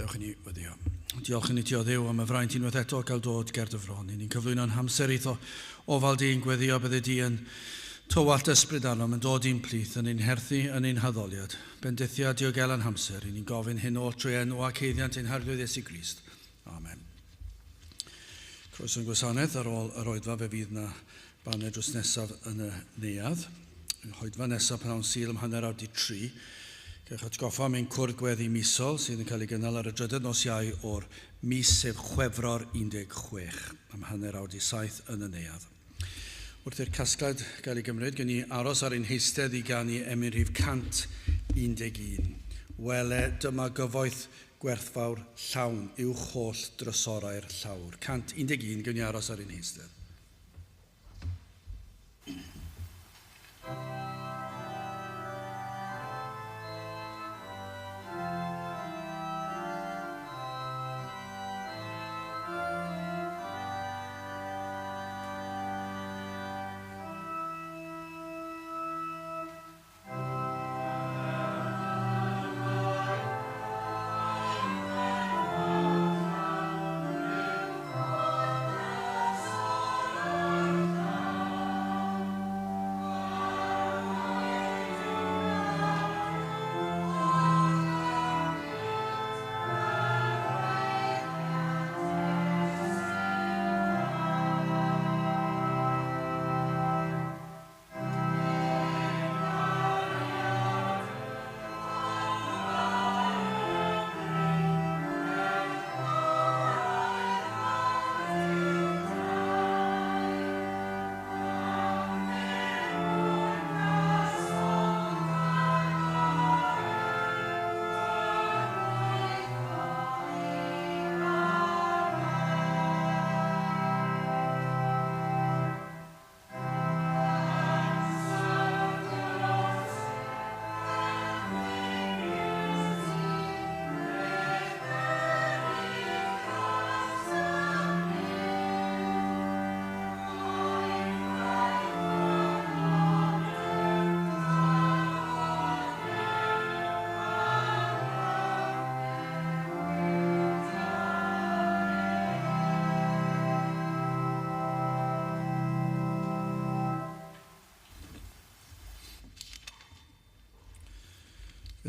Dewch i ni weddio. Diolch i ni ti o Dduw am y fraint unwaith eto gael dod ger dy fron. Ni'n cyflwyno'n hamser eitho ofal di'n gweddio bydde di yn tywallt ysbryd arnom yn dod i'n plith yn ein herthu yn ein haddoliad. Bendithia diogel yn hamser. Ni'n gofyn hyn o trwy enw ac heiddiant ein harglwydd Iesu Grist. Amen. Croeso'n gwasanaeth ar ôl yr oedfa fe fydd na baned drws nesaf yn y neuadd. Oedfa nesaf pan awn syl ym hanner awr 3. Gwych atgoffa mewn cwrdd gweddi misol sydd yn cael ei gynnal ar y drydydd nos Iau o'r mis sef Chwefror 16 am hanner awr 7 yn y neuadd. Wrth i'r casgliad gael ei gymryd, gen i aros ar ein heistedd i ganu rhif 111. Wele, dyma gyfoeth gwerthfawr llawn uwch holl drysorau'r llawr. 111, gen i aros ar ein heistedd.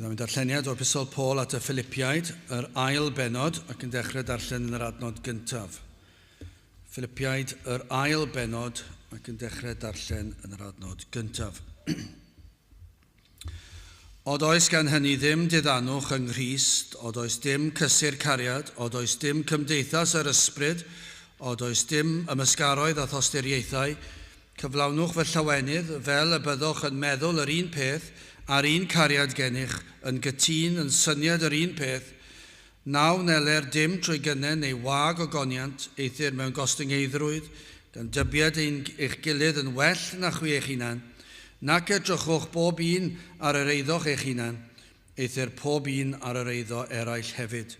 Bydd am darlleniad o'r epistol Paul at y Philippiaid, yr ail benod, ac yn dechrau darllen yn yr adnod gyntaf. Philippiaid, yr ail benod, ac yn dechrau darllen yn yr adnod gyntaf. Od oes gan hynny ddim diddanwch yng Nghrist, od oes dim cysur cariad, od oes dim cymdeithas yr ysbryd, od oes dim ymysgaroedd a thosturiaethau, cyflawnwch fy llawenydd fel y byddwch yn meddwl yr un peth, a'r un cariad gennych, yn gytun yn syniad yr un peth, naw neler dim trwy gynnen neu wag o goniant, eithir mewn gostyngeidrwydd, gan dybiad eich gilydd yn well na chwi eich hunan, nac edrychwch bob un ar yr eiddoch eich hunan, eithir pob un ar yr eiddo eraill hefyd.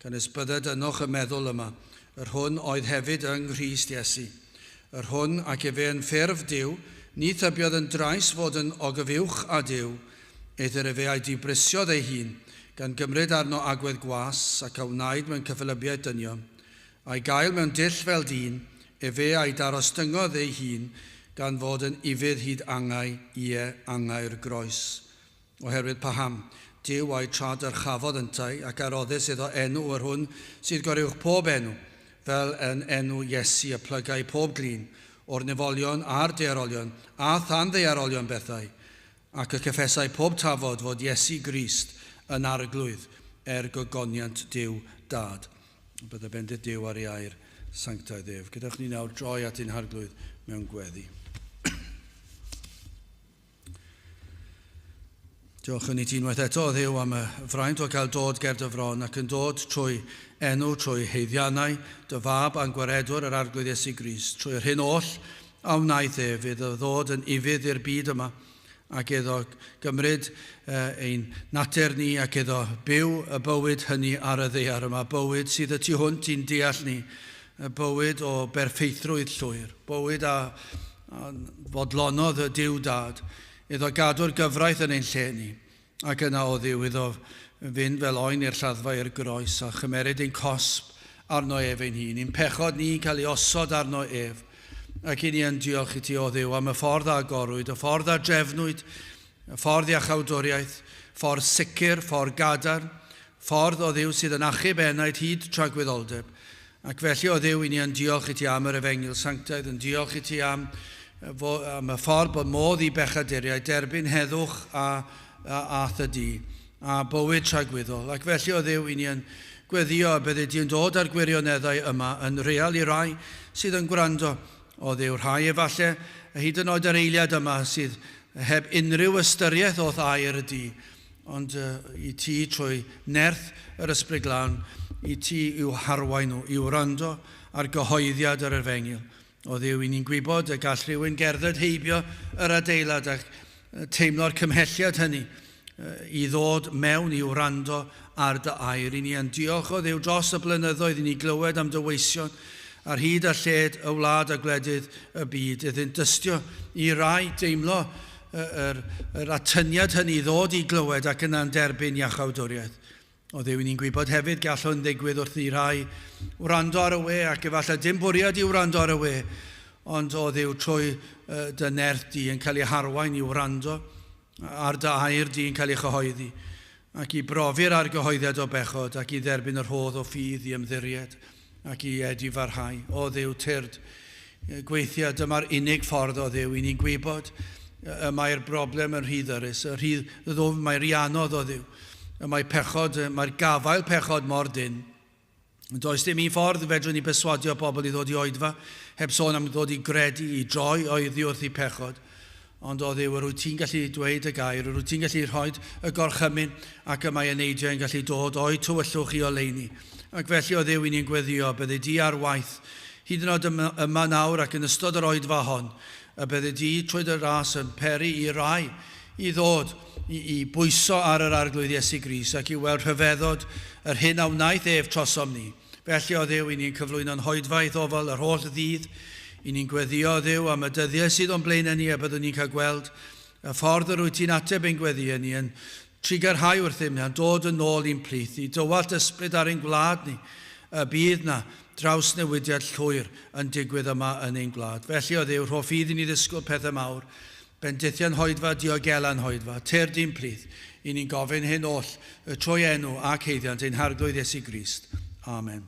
Gan ysbydded ynwch y meddwl yma, yr hwn oedd hefyd yng Nghrist Iesu, yr hwn ac efe yn ffurf Duw, ni thybiodd yn drais fod yn ogyfiwch a Duw, eithir efe a'i dibrysiodd ei hun, gan gymryd arno agwedd gwas ac a wnaed mewn cyffelybiaeth dynion, a'i gael mewn dull fel dyn, efe a'i darostyngodd ei hun, gan fod yn ifydd hyd angau, Angau'r Groes. Oherwydd paham, Duw a'i trad ar chafod yntau ac aroddus iddo enw yr hwn sydd goriwch pob enw, fel yn enw Iesu y plygau pob glin, o'r nefolion a'r dearolion, a than ddearolion bethau, ac y cyffesau pob tafod fod Iesu Grist yn arglwydd gogoniant Duw Dad. Bydde bendith Duw ar ei air sanctaidd ef. Gyda'ch ni nawr droi at ein harglwydd mewn gweddi. Diolch yn i ti unwaith eto o Dduw am y fraint o gael dod ger dy fron ac yn dod trwy enw, trwy heiddiannau, dy fab a'n gwaredwr yr arglwydd Iesu Grist, trwy'r hyn oll a wnaeth ef iddo ddod yn ifydd i'r byd yma ac iddo gymryd ein natur ni ac iddo byw y bywyd hynny ar y ddaear yma, bywyd sydd y tu hwnt i'n deall ni, bywyd o berffeithrwydd llwyr, bywyd a fodlonodd y Duw Dad, iddo gadw'r gyfraith yn ein lle ni, Ac yna o Dduw iddo fynd fel oen i'r lladdfa i'r groes a chymeryd ein cosb arno ef ein hun. I'n pechod ni cael ei osod arno ef. Ac i ni yn diolch i ti o Dduw am y ffordd a agorwyd, y ffordd a drefnwyd, y ffordd i achawdwriaeth, ffordd sicr, ffordd gadar, ffordd o Dduw sydd yn achub enaid hyd tragwyddoldeb. Ac felly o Dduw i ni yn diolch i ti am yr Efengyl Sanctaidd, yn diolch i ti am y ffordd bod modd i bechaduriaid, derbyn heddwch a thydu, a bywyd tragwyddol. Ac felly o Dduw i ni yn gweddio a bydde di'n dod ar gwirioneddau yma yn real i rai sydd yn gwrando. O Dduw, rhai efallai, hyd yn oed yr eiliad yma sydd heb unrhyw ystyriaeth o ddair y di, ond i ti trwy nerth yr ysbryd glân, i ti i'w harwain nhw, i'w wrando ar gyhoeddiad yr Efengyl. O Dduw, i ni'n gwybod y gall rhywun gerdded heibio yr adeilad ac teimlo'r cymhelliad hynny i ddod mewn i'w wrando ar dy air. I ni yn diolch o Dduw dros y blynyddoedd i ni glywed am dyweision ar hyd a lled y wlad a gwledydd y byd, iddynt dystio i rai deimlo yr atyniad hynny ddod i glywed ac yna'n derbyn iachawdwriaeth. O Dduw, ni'n gwybod hefyd gall hwn ddigwydd wrth i rai wrando ar y we ac efallai dim bwriad i wrando ar y we, ond o Dduw trwy dy nerth di yn cael ei harwain i wrando ar dy air di yn cael ei chyhoeddi ac i brofi'r argyhoeddiad o bechod ac i dderbyn yr hodd o ffydd i ymddiried ac i edifarhau. O Dduw tyrd, gweithio dyma'r unig ffordd o Dduw. I ni'n gwybod mae'r broblem yn rhyddyrus, mae'r anodd o Dduw. Mae'r gafael pechod mor dyn. Does dim un ffordd fedrwn ni beswadio pobl i ddod i oedfa, heb sôn am ddod i gredu, i droi oeddi wrth i pechod. Ond o Dduw, rwyt ti'n gallu dweud y gair, rwyt ti'n gallu rhoi y gorchymyn ac y mae eneidio yn gallu dod o'i tywyllwch i oleuni. Ac felly o Dduw i ni'n gweddio, bydde di ar waith, hyd yn oed yma nawr ac yn ystod yr oedfa hon, a bydde di trwy dy ras yn peri i rai i ddod, i bwyso ar yr arglwydd Iesu Grist ac i weld rhyfeddod yr hyn a wnaeth ef trosom ni. Felly o Dduw i ni'n cyflwyno'n hoedfaith ofal yr holl ddydd, i ni'n gweddio o Dduw am y dyddiau sydd o'n blaen ni a byddwn ni'n cael gweld y ffordd yr wyt ti'n ateb ein gweddio ni yn trigarhau wrth ddim, a'n dod yn ôl i'n plith, i dywallt ysbryd ar ein gwlad ni, y bydd na draws newidiad llwyr yn digwydd yma yn ein gwlad. Felly o Dduw, rho ffydd i ni ddisgwyl pethau mawr, bendithiau'n hoedfa, diogelan hoedfa, tyrd i'n plith, i ni'n gofyn hyn oll, trwy enw ac heiddiant ein harglwydd Iesu Grist. Amen.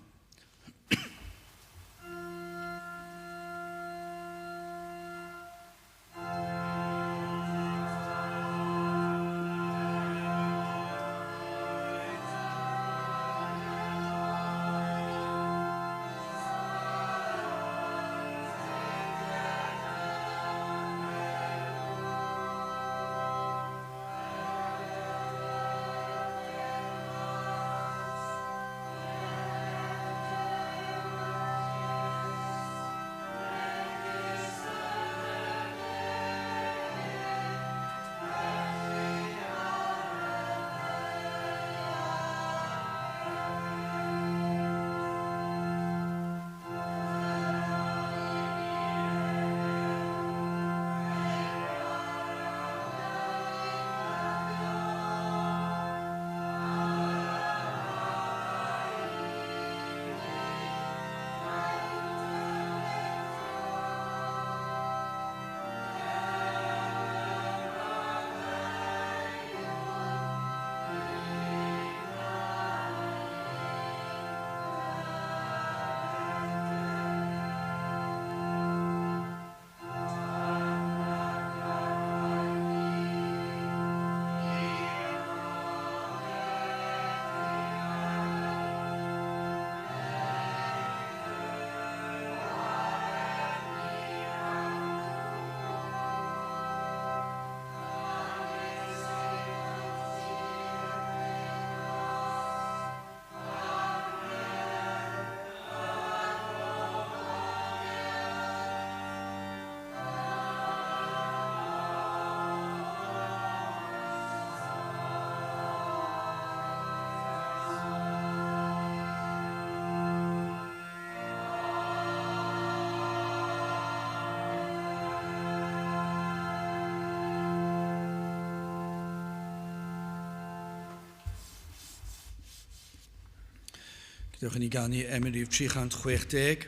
Dewch i ni ganu Emynau 360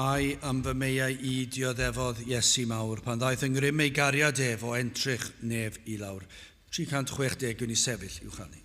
a'i am fy meiau I dioddefodd Iesu mawr pan ddaeth yng ngrym ei gariad ef o entrych nef I lawr. 360 gwni sefyll i'w chanu.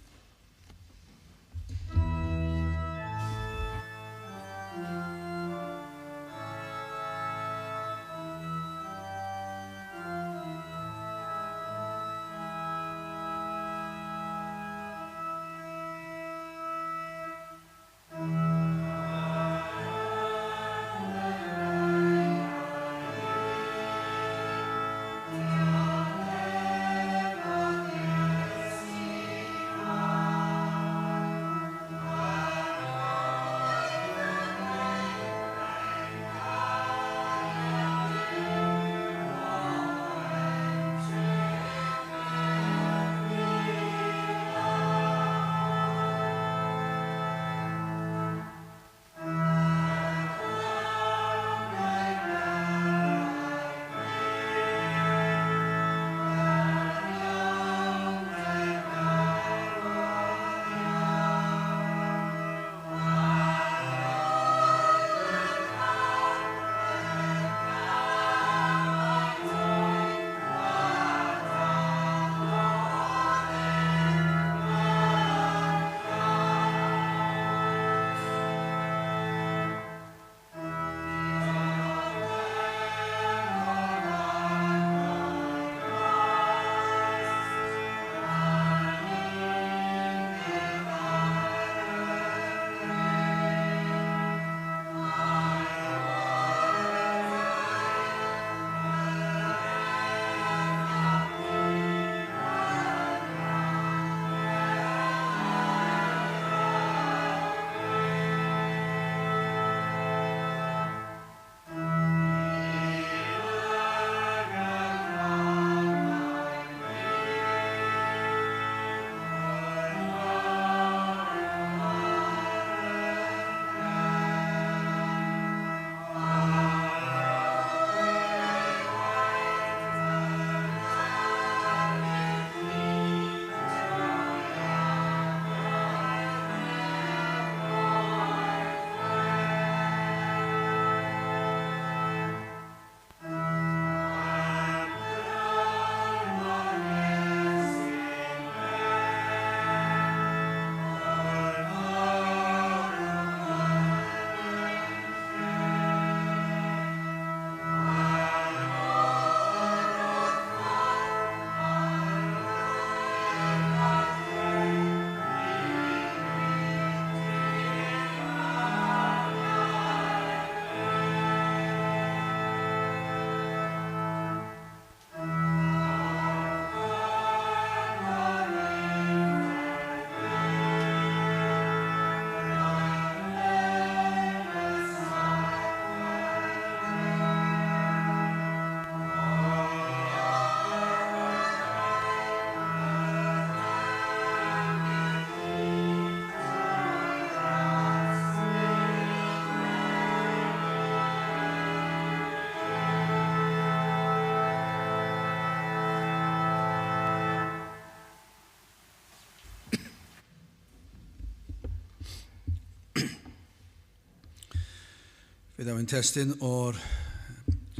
Fe ddewyn testyn o'r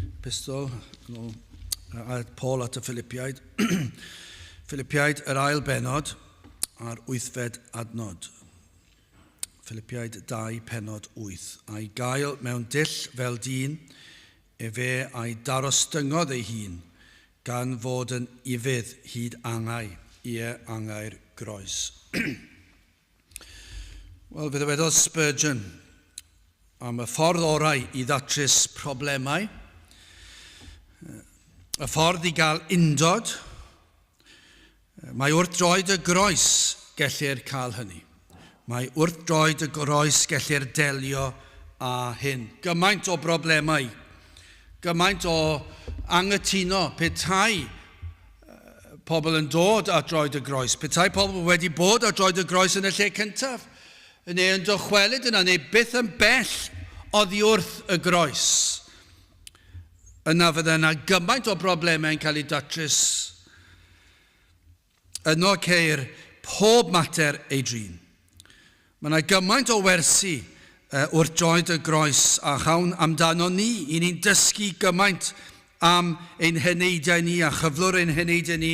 epistol Paul at y Philippiaid. Philippiaid yr ail benod a'r 8fed adnod. Philippiaid 2 penod 8. A'i gael mewn dill fel dyn, fe a'i darostyngodd ei hun, gan fod yn ifydd hyd angau, Angau'r Groes. Wel, fe ddywedodd Spurgeon am y ffordd orau I ddatrys problemau, y ffordd I gael undod, mae wrth droed y groes gellir cael hynny. Mae wrth droed y groes gellir delio â hyn. Gymaint o broblemau, gymaint o angytuno, petai pobl yn dod at droed y groes, petai pobl wedi bod at droed y groes yn y lle cyntaf, neu yn dychwelyd yna, neu byth yn bell oddi wrth y groes. Yna fydda yna gymaint o broblemau yn cael ei datrys. Yno ceir pob mater ei drin. Mae yna gymaint o wersi wrth droed y groes a chawn amdano ni. I ni'n dysgu gymaint am ein heneidiau ni a chyflwr ein heneidiau ni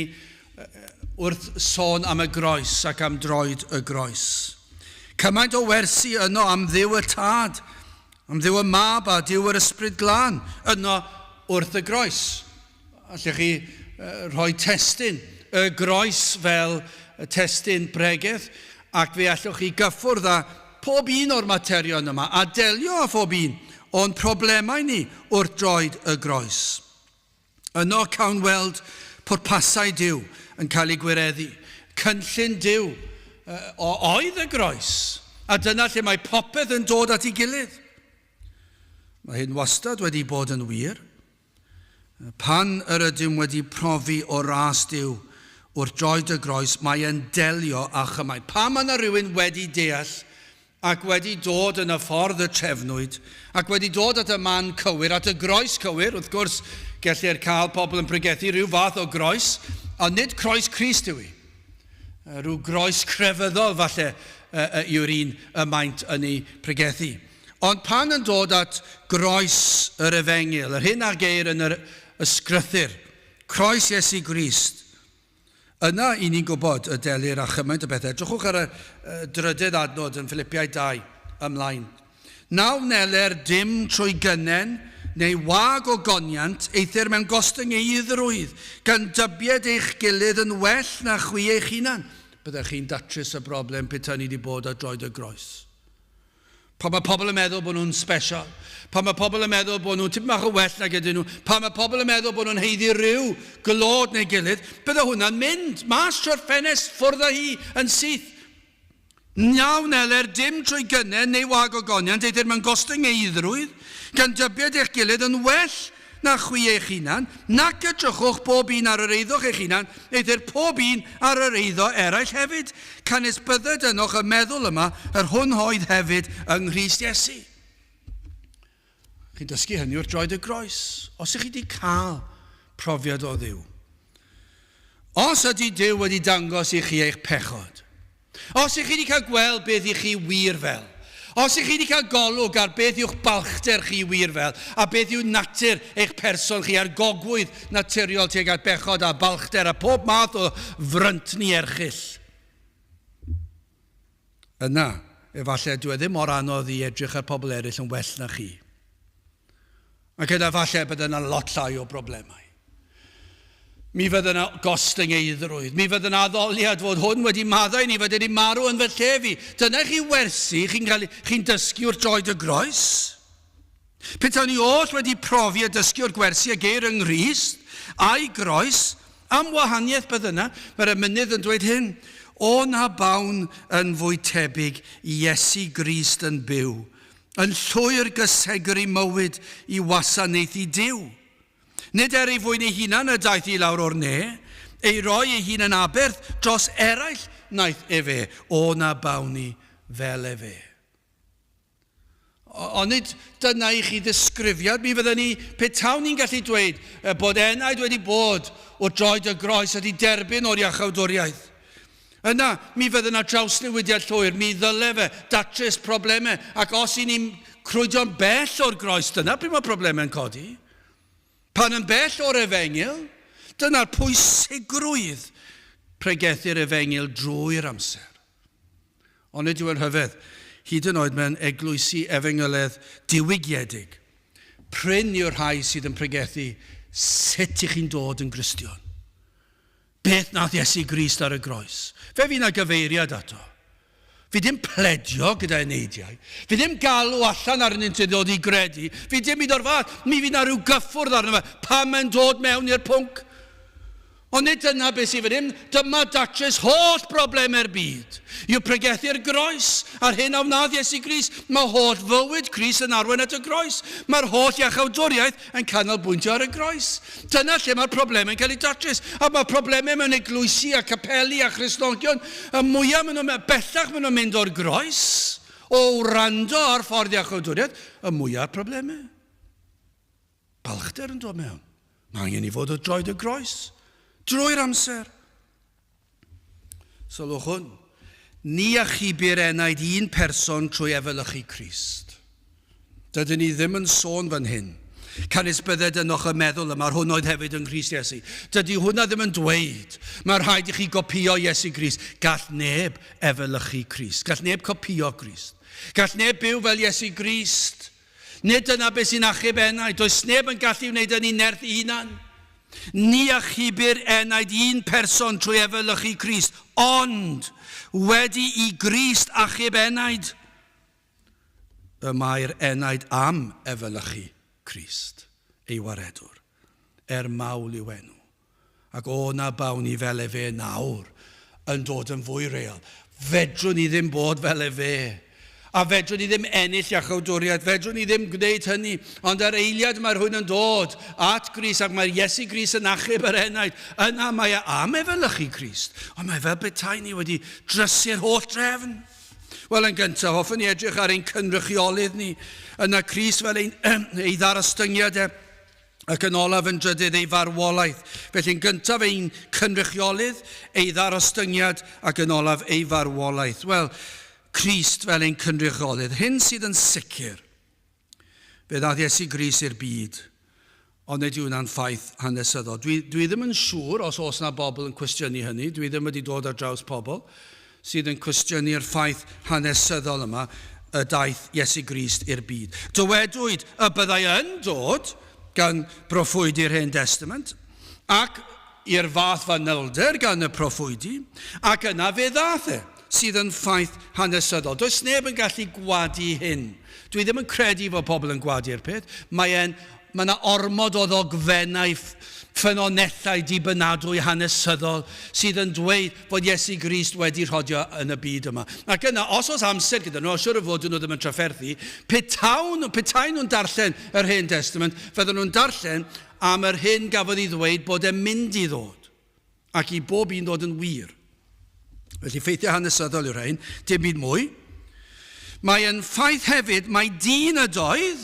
wrth sôn am y groes ac am droed y groes. Cymaint o wersi yno am Dduw y Tad, am Dduw y Mab a Dduw yr Ysbryd Glân yno wrth y groes. Allech chi rhoi testyn y groes fel testyn bregeth, ac fe allwch chi gyffwrdd â pob un o'r materion yma a delio â phob un o'n problemau ni wrth droed y groes. Yno cawn weld pwrpasau Duw yn cael ei gwireddu, cynllun Duw o oedd y groes, a dyna lle mae popeth yn dod at ei gilydd. Mae hyn wastad wedi bod yn wir. Pan yr ydym wedi profi o ras Duw wrth droed y groes, mae e'n delio a chymau. Pan mae yna rhywun wedi deall ac wedi dod yn y ffordd y trefnwyd, ac wedi dod at y man cywir, at y groes cywir, wrth gwrs, gellir cael pobl yn pregethu rhyw fath o groes, a nid croes Crist yw i. Rhyw groes crefyddol falle yw'r un y maint yn ei pregethu. Ond pan yn dod at groes yr Efengil, yr hyn a geir yn yr ysgrythyr, croes Iesu Grist, yna i ni'n gwybod y delir a chymaint o bethau. Drwchwch ar y drydydd adnod yn Philippiaid 2 ymlaen. Naw neler dim trwy gynnen neu wag o goniant eithir mewn gostwng ei ddrwydd, gan dybied eich gilydd yn well na chwi eich hunan. Byddech chi'n datrys y broblem pethau ni wedi bod a droed y groes. Pan mae pobl yn meddwl bod nhw'n special, pan mae pobl yn meddwl bod nhw'n tipyn bach o well na gyda nhw, pan mae pobl yn meddwl bod nhw'n heiddi rhyw glod neu gilydd, bydde hwnna'n mynd mas trwy'r ffenest ffwrdd â hi yn syth. Naw neler dim trwy gynnen neu wag o goniant eithir mewn gostwng ei ddrwydd, gan dybied eich gilydd yn well na chwi eich hunan, nac edrychwch pob un ar yr eiddwch eich hunan, eithir pob un ar yr eiddo eraill hefyd, canis bydded ynoch y meddwl yma yr hwn oedd hefyd yng Nghrist Iesu. Chi'n dysgu hynny wrth droed y groes, os ych chi wedi cael profiad o Dduw. Os ydy Duw wedi dangos i chi eich pechod, os ych chi wedi cael gweld beth i chi wir fel, os ych chi wedi cael golwg ar beth yw'ch balchder chi wir fel, a beth yw natur eich person chi a'r gogwydd naturiol tuag at bechod a balchder a pob math o frynt ni erchyll. Yna, efallai dwi ddim mor anodd i edrych ar pobl eraill yn well na chi. Ac yna falle bydd yna lot llai o broblemau. Mi fydd yna gostwng ei ddrwydd. Mi fydd yna addoliad fod hwn wedi maddau ni, fod wedi marw yn fy llefi. Dyna chi wersi, chi'n dysgu wrth droed y groes. Petawn ni oll wedi profi a dysgu o'r gwersi a geir yng Nghrist, a'i groes, am wahaniaeth bydd yna, mae'r emynydd yn dweud hyn, o na bawn yn fwy tebyg i Iesu Grist yn byw, yn llwyr gysegri mywyd i wasanaethu Duw. Nid ei fwyn ei hunan y daeth i lawr o'r ne, ei roi ei hun yn aberth dros eraill naeth efe, o na bawni fel efe. Ond nid dyna i chi ddisgrifiad, mi fydden ni, petawn ni'n gallu dweud bod enaid wedi bod o droed y groes wedi derbyn o'r iachawdwriaeth. Yna, mi fydden yna drawsnewidiad llwyr, mi ddyle fe datrys problemau, ac os i ni'n crwydio'n bell o'r groes, dyna pryd mae problemau'n codi. Pan yn bell o'r Efengil, dyna'r pwysigrwydd pregethu'r Efengil drwy'r amser. Ond nid yw yn hyfedd, hyd yn oed mewn eglwysi Efengilaidd diwygiedig, pryn yw'r rhai sydd yn pregethu sut i chi'n dod yn Gristion. Beth nath Iesu Grist ar y groes. Fe fi na gyfeiriad ato. Fi ddim pledio gyda eneidiau. Fi ddim galw allan ar yn sy'n dod i gredu. Fi ddim i o'r fath. Mi fi na rhyw gyffwrdd arno fe. Pam yn dod mewn i'r pwnc. Ond nid dyna beth sydd ddim. Dyma datrys holl broblemau'r byd. Yw pregethu'r groes. Ar hyn a wnadd Iesu Grist. Mae holl fywyd Grist yn arwain at y groes. Mae'r holl iachawdwriaeth yn canolbwyntio ar y groes. Dyna lle mae'r problemau'n cael ei datrys. A mae problemau mewn eglwysi a capeli a Christnogion. Y mwyaf bellach maen nhw'n mynd o'r groes. O wrando ar ffordd iachawdwriaeth. Y mwyaf problemau. Balchder yn dod mewn. Mae angen i fod o droed y groes. Drwy'r amser. Sylwch hwn. Ni achubir enaid un person trwy efelychu Crist. Dydyn ni ddim yn sôn fan hyn. Canis bydded ynoch y meddwl yma, hwn oedd hefyd yn Crist Iesu. Dydy hwnna ddim yn dweud, mae'r rhaid i chi gopio Iesu Crist. Gall neb efelychu Crist. Gall neb copio Crist. Gall neb byw fel Iesu Crist. Nid yna beth sy'n achub enaid. Does neb yn gallu wneud yn ei nerth unan. Ni achubir enaid un person trwy efelychu Crist, ond wedi i Grist achub enaid, y mae'r enaid am efelychu Crist, ei waredwr, mawl yw enw. Ac o na bawn ni fel e fe nawr yn dod yn fwy real. Fedrwn ni ddim bod fel e fe. A fedrwn ni ddim ennill iachawdwriaeth, fedrwn ni ddim gwneud hynny. Ond ar eiliad mae rhywun yn dod at Grist ac mae'r Iesu Grist yn achub yr enaid. Yna mae am efelychu Crist. Ond mae fel betai ni wedi drysu'r holl drefn. Wel, yn gyntaf, hoffwn ni edrych ar ein cynrychiolydd ni. Yna Crist fel ei ddarostyngiad ac yn olaf yn drydydd ei farwolaeth. Felly'n gyntaf ein cynrychiolydd, ei ddarostyngiad ac yn olaf ei farwolaeth. Wel, Crist fel ein cynrychiolydd, hyn sydd yn sicr, fe ddaeth Iesu Grist i'r byd, ond nid yw hwnna'n ffaith hanesyddol. Dwi ddim yn siŵr os oes yna bobl yn cwestiynu hynny, dwi ddim wedi dod ar draws pobl sydd yn cwestiynu'r ffaith hanesyddol yma, y daeth Iesu Grist i'r byd. Dywedwyd y byddai yn dod gan broffwydi'r Hen Testament, ac i'r fath fanylder gan y proffwydi, ac yna fe ddaeth sydd yn ffaith hanesyddol. Does neb yn gallu gwadu hyn. Dwi ddim yn credu fod pobl yn gwadu'r peth. Mae yna ormod o ddogfennau ffynonellau dibynadwy hanesyddol sydd yn dweud fod Iesu Grist wedi rhodio yn y byd yma. Ac yna, os oes amser gyda nhw, siwr o fod nhw ddim yn trafferthu, petai nhw'n darllen yr Hen Testament, fydden nhw'n darllen am yr hyn gafodd ei ddweud bod e'n mynd i ddod. Ac i bob un ddod yn wir. Felly ffeithiau hanesyddol yw'r rhain, dim byd mwy. Mae'n ffaith hefyd, mae dyn ydoedd,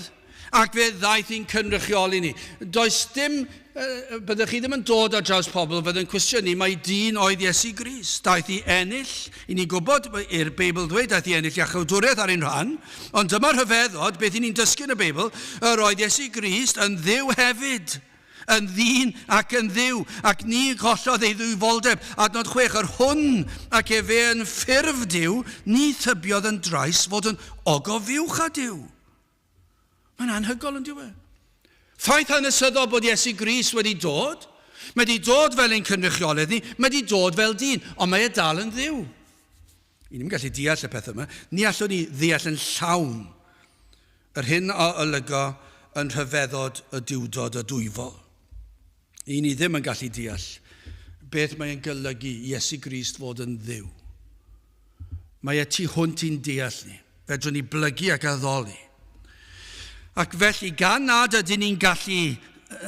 ac fe ddaeth i'n cynrychioli ni. Does dim, byddwch chi ddim yn dod ar draws pobl fydd yn cwestiynu, mae dyn oedd Iesu Grist. Daeth i ennill, i ni gwybod i'r Beibl dweud, daeth i ennill iachawdwriaeth ar un rhan, ond dyma'r rhyfeddod, beth i ni'n dysgu yn y Beibl, yr oedd Iesu Grist yn dduw hefyd. Yn ddyn ac yn dduw, ac ni gollodd ei ddwyfoldeb. Adnod 6, yr hwn ac fe yn ffurf Duw, ni thybiodd yn drais fod yn ogofiwch a Duw. Mae'n anhygol yn diwedd. Ffaith hanesyddol bod Iesu Grist wedi dod, mae wedi dod fel ein cynrychiolydd ni, mae wedi dod fel dyn, ond mae e dal yn dduw. I ni'n gallu deall y peth yma, ni allwn ni ddeall yn llawn yr hyn o olygo yn rhyfeddod y diwdod y dwyfol. I ni ddim yn gallu deall beth mae'n golygu Iesu Grist fod yn dduw. Mae e tu hwnt i'n deall ni. Fedrwn ni blygu ac addoli. Ac felly, gan nad ydyn ni'n gallu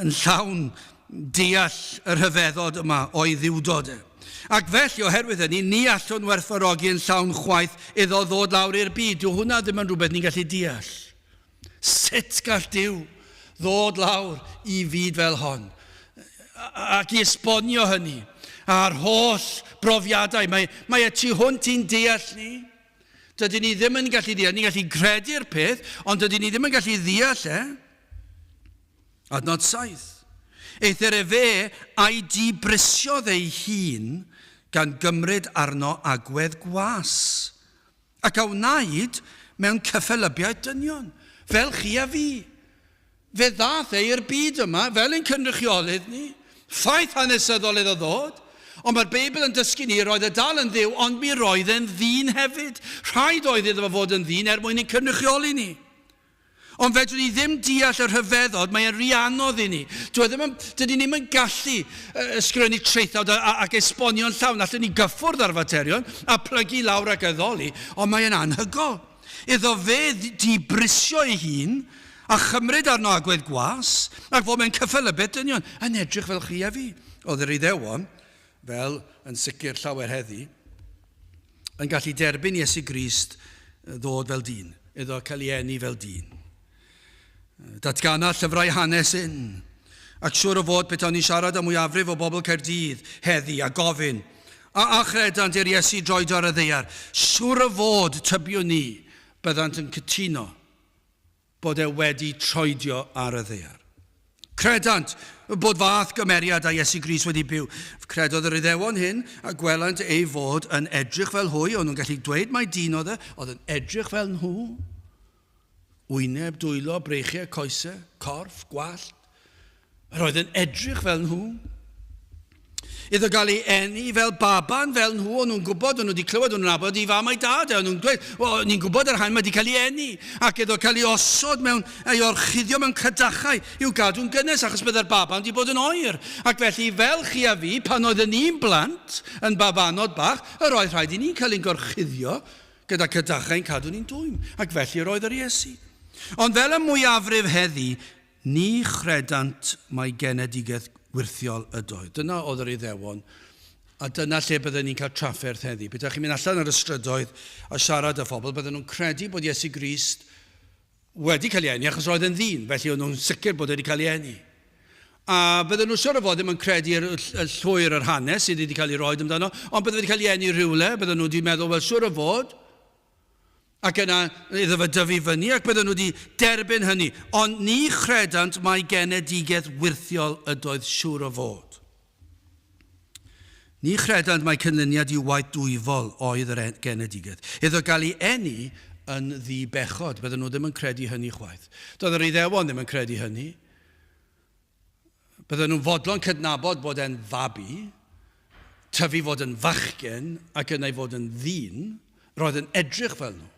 yn llawn deall y rhyfeddod yma o'i ddiwdod. Ac felly, oherwydd hynny, ni allwn werthfawrogi yn llawn chwaith iddo ddod lawr i'r byd. Dyw hwnna ddim yn rhywbeth ni'n gallu deall. Sut gall Duw ddod lawr i fyd fel hon? Ac i esbonio hynny, a'r holl brofiadau, mae e tu hwnt i'n deall ni. Dydyn ni ddim yn gallu deall, ni'n gallu credu'r peth, ond dydyn ni ddim yn gallu deall Adnod 7. Eithyr e fe a'i dibrysiodd ei hun gan gymryd arno agwedd gwas, ac a wnaed mewn cyffelybiaeth dynion, fel chi a fi. Fe ddath i'r byd yma, fel ein cynrychiolydd ni, ffaith hanesyddol iddo ddod, ond mae'r Beibl yn dysgu ni roedd e dal yn dduw, ond mi roedd e'n ddyn hefyd. Rhaid oedd iddo fod yn ddyn mwyn ein cynrychioli ni. Ond fedrwn ni ddim deall yr rhyfeddod, mae e'n rhy anodd i ni. Dydyn ni ddim yn gallu ysgrifennu traethawd ac esbonio'n llawn. Allwn ni gyffwrdd ar faterion a plygu lawr ac addoli, ond mae e'n anhygol. Iddo fe dibrisio ei hun, a chymryd arno agwedd gwas, ac fod mewn cyffelybiaeth dynion, yn edrych fel chi a fi. Oedd yr Iddewon, fel yn sicr llawer heddi, yn gallu derbyn Iesu Grist ddod fel dyn, iddo cael ei eni fel dyn. Datgana llyfrau hanes ac siŵr o fod beth o'n i siarad am mwyafrif o bobl Caerdydd heddi a gofyn, A chredant i'r Iesu droed ar y ddaear. Siŵr o fod tybiwn ni byddant yn cytuno bod e wedi troedio ar y ddaear. Credant bod fath gymeriad a Iesu Grist wedi byw. Credodd yr Iddewon hyn a gwelant ei fod yn edrych fel hwy, ond nhw'n gallu dweud mai dyn oedd yn edrych fel nhw. Wyneb, dwylo, breichiau, coesau, corff, gwallt. Yr oedd yn edrych fel nhw. Iddo gael ei eni fel baban fel nhw, o'n nhw'n gwybod, o'n nhw wedi clywed, o'n nhw'n nabod i fam a'i dad, o'n nhw'n dweud, ni'n gwybod yr haen mae wedi cael ei eni, ac iddo cael ei osod mewn, ei orchuddio mewn cydachau, i'w gadw'n gynnes, achos byddai'r baban wedi bod yn oer. Ac felly, fel chi a fi, pan oedd ni'n blant, yn babanod bach, yr oedd rhaid i ni'n cael ein gorchuddio gyda cydachau'n cadw ni'n dwym. Ac felly, yr oedd yr Iesu. Ond fel y mwyafrif heddi, ni chredant mae genedigaeth wirthiol ydoedd. Dyna oedd yr Iddewon, a dyna lle byddwn ni'n cael trafferth heddi. Bydych chi'n mynd allan ar y strydoedd a siarad â phobl, bydden nhw'n credu bod Iesu Grist wedi cael ei eni, achos roedd yn ddyn, felly o'n nhw'n sicr bod wedi cael ei eni. A bydden nhw'n siŵr o fod ddim yn credu y llwyr yr hanes sydd wedi cael ei roed amdano, ond bydden wedi cael ei eni rhywle, bydden nhw wedi meddwl, wel siŵr o fod, ac yna iddo fe dyfu fyny, ac bydden nhw wedi derbyn hynny. Ond ni chredant mae genedigaeth wirthiol ydoedd siŵr o fod. Ni chredant mae cynlyniad i waith dwyfol oedd yr genedigaeth. Iddo gael ei eni yn ddibechod, bydden nhw ddim yn credu hynny chwaith. Doedd yr Iddewon ddim yn credu hynny. Bydden nhw'n fodlon cydnabod bod e'n fabi, tyfu fod yn fachgen, ac yna i fod yn ddyn, roedd yn edrych fel nhw.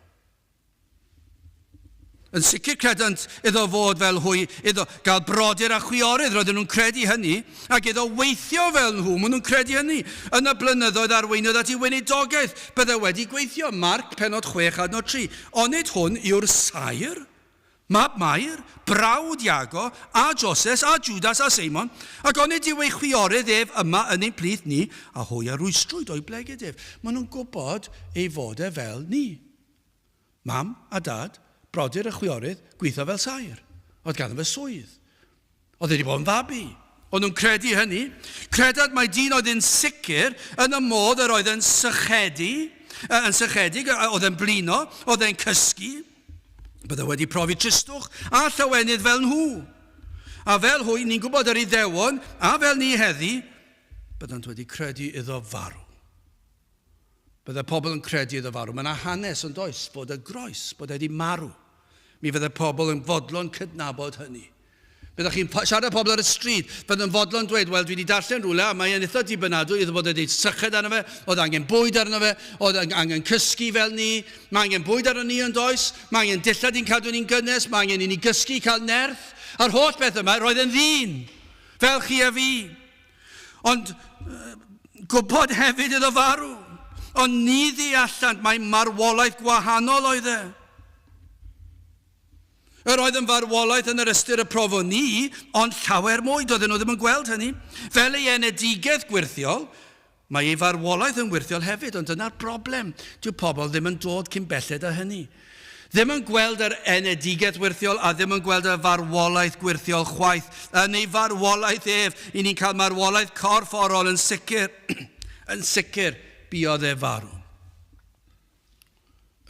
Yn sicr credant iddo fod fel hwy, iddo gael brodyr a chwiorydd, roedden nhw'n credu hynny, ac iddo weithio fel nhw, maen nhw'n credu hynny. Yn y blynyddoedd arweinydd at ei weinidogaeth, bydde wedi gweithio. Marc, penod 6 adnod 3. Onid hwn yw'r sair, mab Mair, brawd Iago, a Joses, a Judas, a Seimon, ac onid yw ei chwiorydd ef yma yn ein plith ni, a hwy a rwystrwyd o'i blegyd ef. Maen nhw'n gwybod ei fod e fel ni. Mam a dad, brodyr y chwiorydd, gweithio fel sair. Oedd ganddo fe swydd. Oedd wedi bod yn fabi. Oedd nhw'n credu hynny. Credad mae dyn oedd yn sicr yn y modd yr oedd yn sychedig, oedd yn blino, oedd yn cysgu. Bydde wedi profi tristwch a llawenydd fel nhw. A fel hwy, ni'n gwybod yr Iddewon, a fel ni heddi, byddant wedi credu iddo farw. Bydde pobl yn credu iddo farw. Mae yna hanes yn does bod y groes, bod wedi marw. Mi fydde pobl yn fodlon cydnabod hynny. Byddwch chi'n siarad â pobl ar y stryd, bydde'n fodlon dweud, wel, dwi wedi darllen rhywle, a mae'n eitha dibynadwy iddo bod wedi syched arno fe, oedd angen bwyd arno fe, oedd angen cysgu fel ni, mae angen bwyd arno ni yn does, mae angen dillad i'n cadw ni'n gynnes, mae angen i ni gysgu cael nerth. A'r holl beth yma, roedd yn ddyn, fel chi a fi. Ond gwybod hefyd iddo farw. Ond ni ddeallant mae marwolaeth gwahanol oedd e. Yr oedd yn farwolaeth yn yr ystyr y profo ni, ond llawer mwy, doedden nhw ddim yn gweld hynny. Fel ei enedigaeth gwirthiol, mae ei farwolaeth yn wirthiol hefyd, ond dyna'r broblem. Dyw pobl ddim yn dod cyn belled â hynny. Ddim yn gweld yr enedigaeth wirthiol a ddim yn gweld y farwolaeth gwirthiol chwaith. Yn ei farwolaeth ef, i ni'n cael marwolaeth corfforol yn sicr, yn sicr, buodd e farw.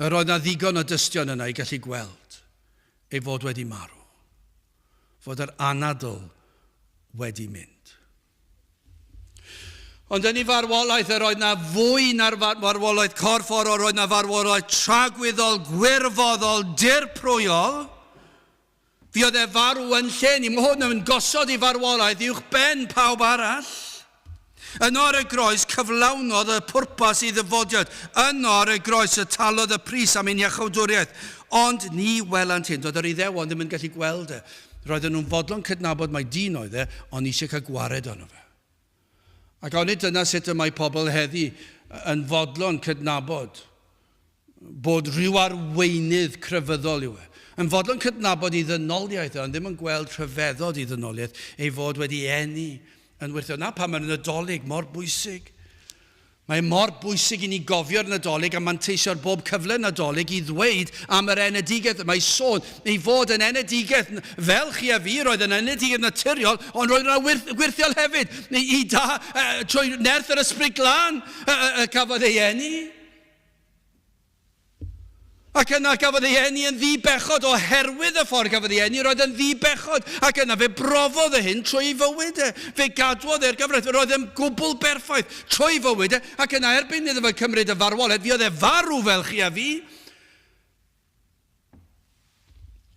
Yr oedd na ddigon o dystion yna i gallu gweld ei fod wedi marw. Fod yr anadl wedi mynd. Ond yn ei farwolaeth, yr oedd na fwy na'r farwolaeth corfforol, roedd na farwolaeth tragwyddol, gwirfoddol, dirprwyol. Fi oedd e farw yn lle ni, mae hwn yn gosod ei farwolaeth uwch ben pawb arall. Yno ar y groes cyflawnodd y pwrpas i ddyfodiad. Yno ar y groes y talodd y pris am ein iachawdwriaeth. Ond ni welant hyn, doedd yr Iddewon ddim yn gallu gweld e. Roedden nhw'n fodlon cydnabod mae dyn oedd e, ond eisiau cael gwared ono fe. Ac onid dyna sut y mae pobl heddi yn fodlon cydnabod bod rhyw arweinydd crefyddol yw e. Yn fodlon cydnabod ei ddynoliaeth, ond ddim yn gweld rhyfeddod ei ddynoliaeth ei fod wedi eni yn wirthiol. Na pam mae'n Nadolig mor bwysig. Mae mor bwysig i ni gofio'r Nadolig a manteisio'r bob cyfle Nadolig i ddweud am yr enedigedd. Mae sôn ei fod yn enedigedd fel chi a fi, roedd yn enedigedd naturiol, ond roedd yna gwirthiol hefyd. Trwy nerth yr ysbryd glân cafodd ei eni. Ac yna gafodd ei eni yn ddibechod oherwydd y ffordd gafodd ei eni, roedd yn ddibechod. Ac yna fe brofodd y hyn trwy fywyd e. Fe gadwodd e'r gyfraith, roedd yn gwbl berffaith trwy fywyd e. Ac yna erbyn iddo fe cymryd y farwolaeth, fi oedd e farw fel chi a fi.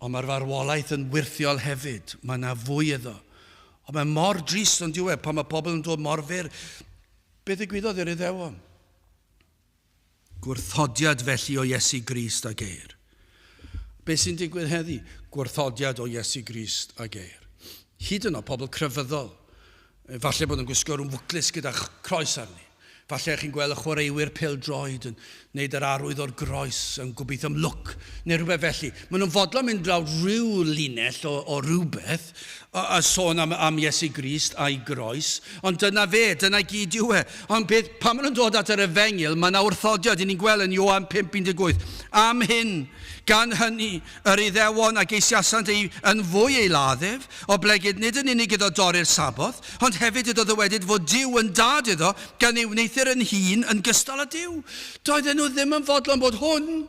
Ond mae'r farwolaeth yn wirthiol hefyd. Mae yna fwy iddo. Ond mae mor drist yn diwedd pan mae pobl yn dod mor fyr. Beth ddigwyddodd i'r Iddewon? Gwrthodiad felly o Iesu Grist a geir. Beth sy'n digwydd heddi? Gwrthodiad o Iesu Grist a geir. Hyd yno, pobl crefyddol. Falle bod yn gwisgo rhwng fwclus gyda croes arni. Falle chi'n gweld y chwaraewyr pêl-droed yn neud yr arwydd o'r groes, yn gobeithio am lwc, neu rhywbeth felly. Maen nhw'n fodlon mynd draw rhyw linell o rhywbeth, a sôn am Iesu Grist a'i groes, ond dyna fe, dyna gyd yw e. Ond beth, pan maen nhw'n dod at yr Efengil, mae yna wrthodiad, i ni'n gweld yn Ioan 5:18. Am hyn, gan hynny, yr Iddewon a geisiasant ei yn fwy eiladdef, o blegyd nid yn unig iddo dorri'r saboth, ond hefyd iddo ddywedyd fod Duw yn dad iddo, gan ei wneithir yn hun yn gystal â Duw. Doedden nhw ddim yn fodlon bod hwn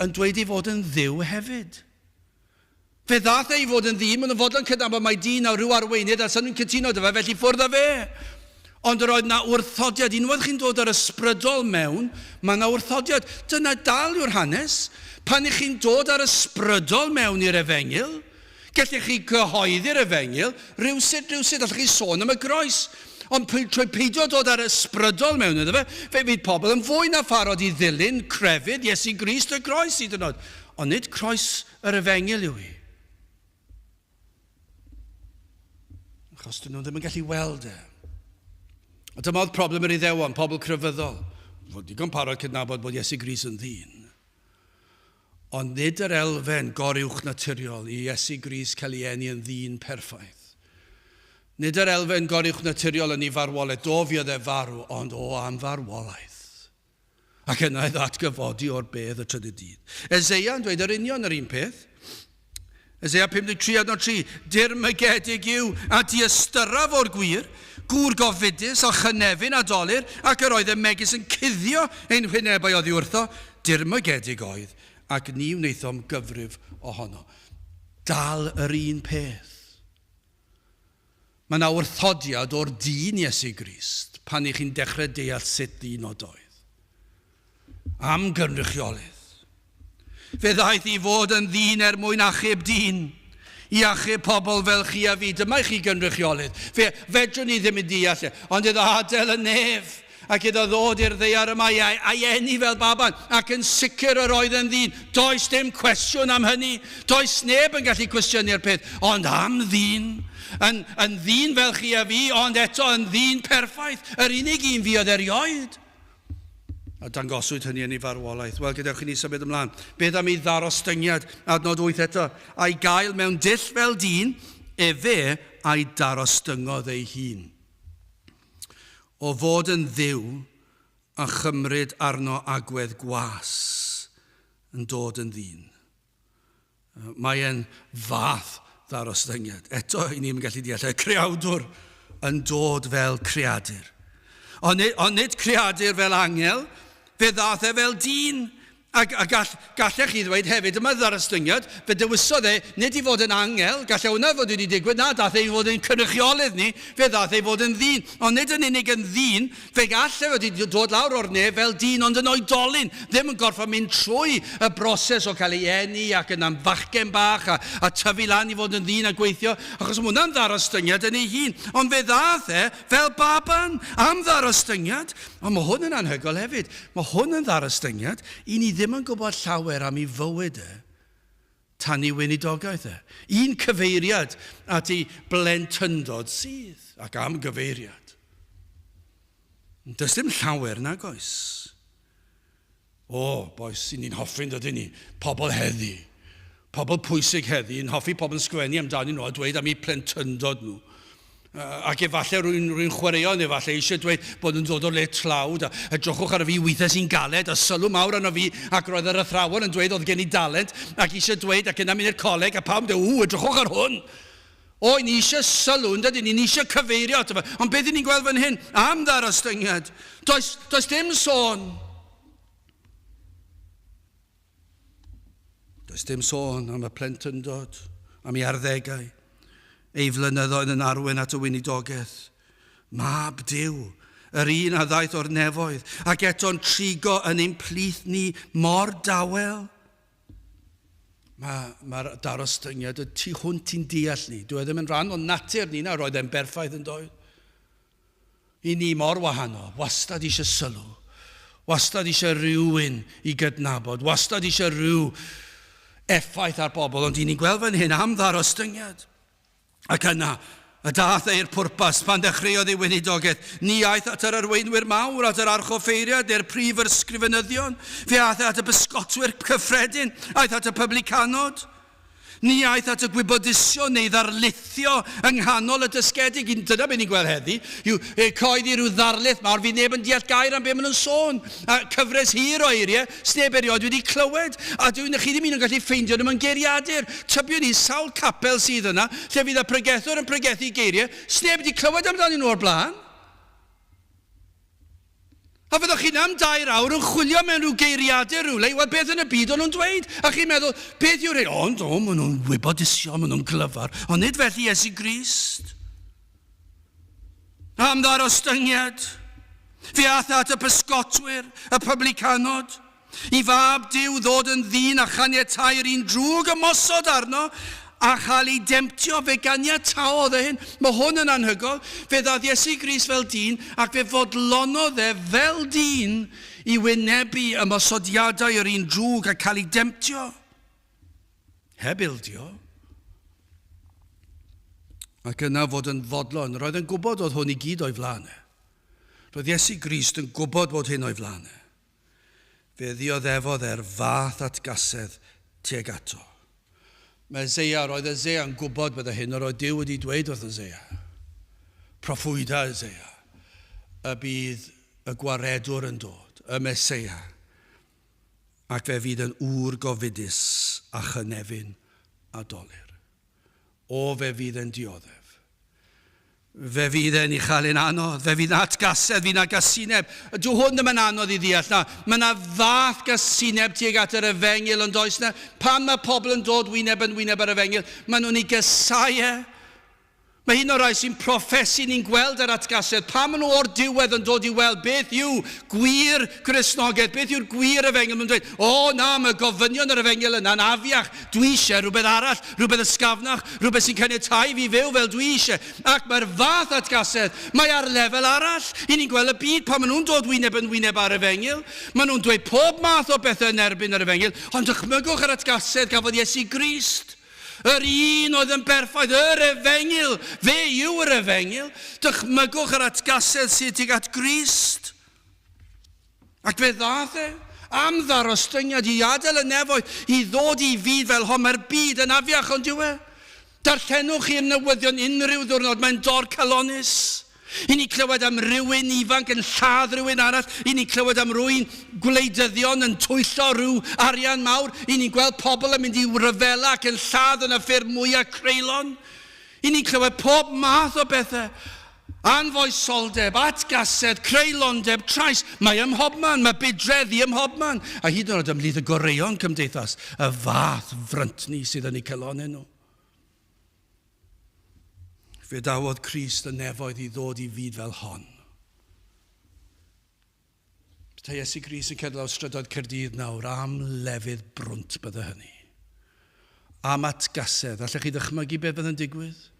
yn dweud ei fod yn dduw hefyd. Fe ddath ei fod yn ddyn, maen nhw'n fodlon cydnabod mai dyn a rhyw arweinydd a sy'n nhw'n cytuno dy fe, felly ffwrdd â fe. Ond roedd na wrthodiad, unwaith chi'n dod ar ysbrydol mewn, mae na wrthodiad. Dyna dal yw'r hanes. Pan ych chi'n dod ar ysbrydol mewn i'r Efengil, gallech chi gyhoeddi'r Efengil, rywsyd, allech chi sôn am y groes. Ond trwy peidio dod ar ysbrydol mewn iddo fe, fe fydd pobl yn fwy na pharod i ddilyn crefydd Iesu Grist y groes hyd yn oed. Ond nid croes yr Efengil yw hi. Achos dyn nhw ddim yn gallu weld e. A dyma oedd problem yr Iddewon, pobl crefyddol. Fod digon parod cydnabod bod Iesu Grist yn ddyn. Ond nid yr elfen goruwch naturiol i Iesu Grist cael ei eni yn ddyn perffaith. Nid yr elfen goruwch naturiol yn ei farwolaeth, do fi oedd e farw, ond am farwolaeth. Ac yna ei ddatgyfodi o'r bedd y trydydd dydd. Eseia yn dweud yr union yr un peth. Eseia 53:3, dirmygedig yw a diystyraf o'r gwir, gŵr gofidus o chynefin a dolir, ac yr oedd y megis yn cuddio ein hwynebau oddi wrtho, dirmygedig oedd, ac ni wnaethom gyfrif ohono. Dal yr un peth. Mae yna wrthodiad o'r dyn Iesu Grist pan i chi'n dechrau deall sut dyn o doedd. Am gynrychioledd. Fe ddaeth i fod yn ddyn mwyn achub dyn. I achub pobl fel chi a fi. Dyma chi gynrychioledd. Fe fedrwn ni ddim yn deall. Ond iddo adael y nef. Ac iddo ddod i'r ddeiar yma a'i eni fel baban. Ac yn sicr yr oedd yn ddyn. Does dim cwestiwn am hynny. Does neb yn gallu cwestiynnu'r peth. Ond am ddyn. Yn ddyn fel chi a fi. Ond eto yn ddyn perffaith. Yr unig un fi oedd erioed. A dangoswyd hynny yn ei farwolaeth. Wel, gadewch i ni symud ymlaen. Beth am ei ddarostyngiad, adnod 8 eto. A'i gael mewn dull fel dyn, fe a'i darostyngodd ei hun. O fod yn dduw a chymryd arno agwedd gwas yn dod yn ddyn. Mae e'n fath ddarostyngiad. Eto, i ni'n gallu deall, y creawdwr yn dod fel creadur. Ond nid creadur fel angel, fe ddath e fel dyn. A gallech chi ddweud hefyd, yma ddarostyngiad, fe dywysodd e, nid i fod yn angel, gallai hwnna fod wedi digwydd, na, dath e i fod yn cynrychiolydd ni, fe dath e i fod yn ddyn. Ond nid yn unig yn ddyn, fe gallai wedi dod lawr o'r nef fel dyn, ond yn oedolyn, ddim yn gorfod mynd trwy y broses o cael ei eni ac yn am fachgen bach a tyfu lan i fod yn ddyn a gweithio, achos mae hwnna'n ddarostyngiad yn ei hun. Ond fe dath e fel baban am ddarostyngiad, ond mae hwn yn anhygoel hefyd. Mae hwn yn ddarostyngiad i ni ddim yn gwybod llawer am ei fywyd e, tan i weinidogaeth e. Un cyfeiriad at ei blentyndod sydd, ac am gyfeiriad. Does dim llawer nag oes. Boes, ni'n hoffi'n dod i ni, pobl heddi, pobl pwysig heddi, yn hoffi pobl yn sgwennu amdani nhw a dweud am ei plentyndod nhw. Ac efallai rwy'n chwaraeon, efallai eisiau dweud bod yn dod o le tlawd, a edrychwch ar y fi weithiau sy'n galed, a sylw mawr arno fi, ac roedd yr athrawon yn dweud oedd gen i dalent, ac eisiau dweud, ac yna mynd i'r coleg, a pawb dweud, edrychwch ar hwn. O, ni eisiau sylw, ni eisiau cyfeirio, ond beth ni'n gweld fan hyn, am ddarostyngiad, does dim sôn. Does dim sôn am y plentyndod, am ei arddegau, ei flynyddoedd yn arwen at y weinidogaeth. Mab Duw, yr un a ddaeth o'r nefoedd, ac eto'n trigo yn ein plith ni mor dawel. Mae'r darostyngiad, y tu hwnt i'n deall ni. Dwi ddim yn rhan o natur ni na, roedd e'n berffaith yn dod. I ni mor wahanol, wastad eisiau sylw, wastad eisiau rhywun i gydnabod, wastad eisiau rhyw effaith ar bobl, ond i ni'n gweld fan hyn am ddarostyngiad. Ac yna, y dath ei'r pwrpas pan dechreuodd ei weinidogaeth. Ni aeth at yr arweinwyr mawr, at yr archoffeiriad, neu'r prif ysgrifenyddion. Fe aeth at y bysgotwyr cyffredin, aeth at y publicanod. Ni aeth at y gwybodusio neu ddarlithio yng nghanol y dysgedig. Dyna beth ni'n gweld heddi. Yw coeddi rhyw ddarlith mawr, fi neb yn deall gair am beth maen nhw'n sôn. Cyfres hir o eiriau, sneb erioed wedi clywed. A dwi'n chi ddim yn gallu ffeindio nhw'n geiriadur. Tybiwn ni sawl capel sydd yna, lle fydd y pregethwr yn pregethu geiriau, sneb wedi clywed amdano nhw o'r blaen. A fyddwch chi'n am 2 awr yn chwilio mewn rhyw geiriadau rhywle, wel beth yn y byd o'n nhw'n dweud? A chi'n meddwl, beth yw'r ein? Ond maen nhw'n wybodusio, maen nhw'n glyfar. Ond nid felly Iesu Grist. Am ddarostyngiad. Fe ath at y pysgotwyr, y publicanod. I fab Duw ddod yn ddyn a chaniatau'r un drwg ymosod arno, a chael ei demtio fe ganiataodd e hyn. Mae hwn yn anhygoel. Fe ddad Iesu Grist fel dyn, ac fe fodlonodd e fel dyn i wynebu ymosodiadau yr un drwg a cael ei demtio. Heb ildio. Ac yna fod yn fodlon. Roedd yn gwybod oedd hwn i gyd o'i flanau. Roedd Iesu Grist yn gwybod bod hyn o'i flanau. Fe ddioddefodd e'r fath atgasedd tuag ato. Mae roedd Eseia yn gwybod bydde hyn, a roedd Duw wedi dweud wrth Eseia. Proffwyda Eseia. Y bydd y gwaredwr yn dod, y Meseia. Ac fe fydd yn ŵr gofidus a chynefin a dolir. O fe fydd yn dioddef. Fe fydd e'n i chael ein anodd, fe fydd atgasedd, fydd na gasineb. Dw hwn ddim yn anodd i ddeall na. Mae yna fath gasineb tuag at yr efengil yn does na. Pan mae pobl yn dod wyneb ar efengil, maen nhw'n ei gysau. Mae hyn o'r rai sy'n proffesu ni'n gweld yr atgasedd. Pan maen nhw o'r diwedd yn dod i weld beth yw gwir Cristnogaeth, beth yw'r gwir efengil. Maen nhw'n dweud, o na, mae gofynion yr efengil yna'n afiach. Dwi eisiau rhywbeth arall, rhywbeth ysgafnach, rhywbeth sy'n caniatáu fi fyw fel dwi eisiau. Ac mae'r fath atgasedd, mae ar lefel arall. I ni'n gweld y byd pan maen nhw'n dod wyneb ar efengil. Maen nhw'n dweud pob math o bethau yn erbyn yr efengil, ond dychmygwch yr atgasedd gafodd Iesu Grist. Yr un oedd yn berffaith, yr efengil, fe yw yr efengil. Dychmygwch yr atgasedd sydd tuag at Grist. Ac fe ddath e, am ddarostyngiad i adael y nefoedd, i ddod i fyd fel hon, mae'r byd yn afiach ond yw e. Darllenwch i'r newyddion unrhyw ddiwrnod, mae'n dor calonus. I ni clywed am rywun ifanc yn lladd rywun arall. I ni clywed am rywun gwleidyddion yn twyllo rhyw arian mawr. I ni gweld pobl yn mynd i ryfela ac yn lladd yn y ffurf mwyaf creulon. I ni clywed pob math o bethau. Anfoesoldeb, atgasedd, creulondeb, trais. Mae ym mhobman, mae bydreddi ym mhobman. A hyd yn oed ymhlith y goreion cymdeithas, y fath fryntni sydd yn eu celonau nhw. Fe dawodd Crist y nefoedd i ddod i fyd fel hon. Petai Iesu Grist yn cedlaw strydoedd Caerdydd nawr, am lefydd brwnt bydde hynny. Am atgasedd, allech chi ddychmygu beth bydd yn digwydd?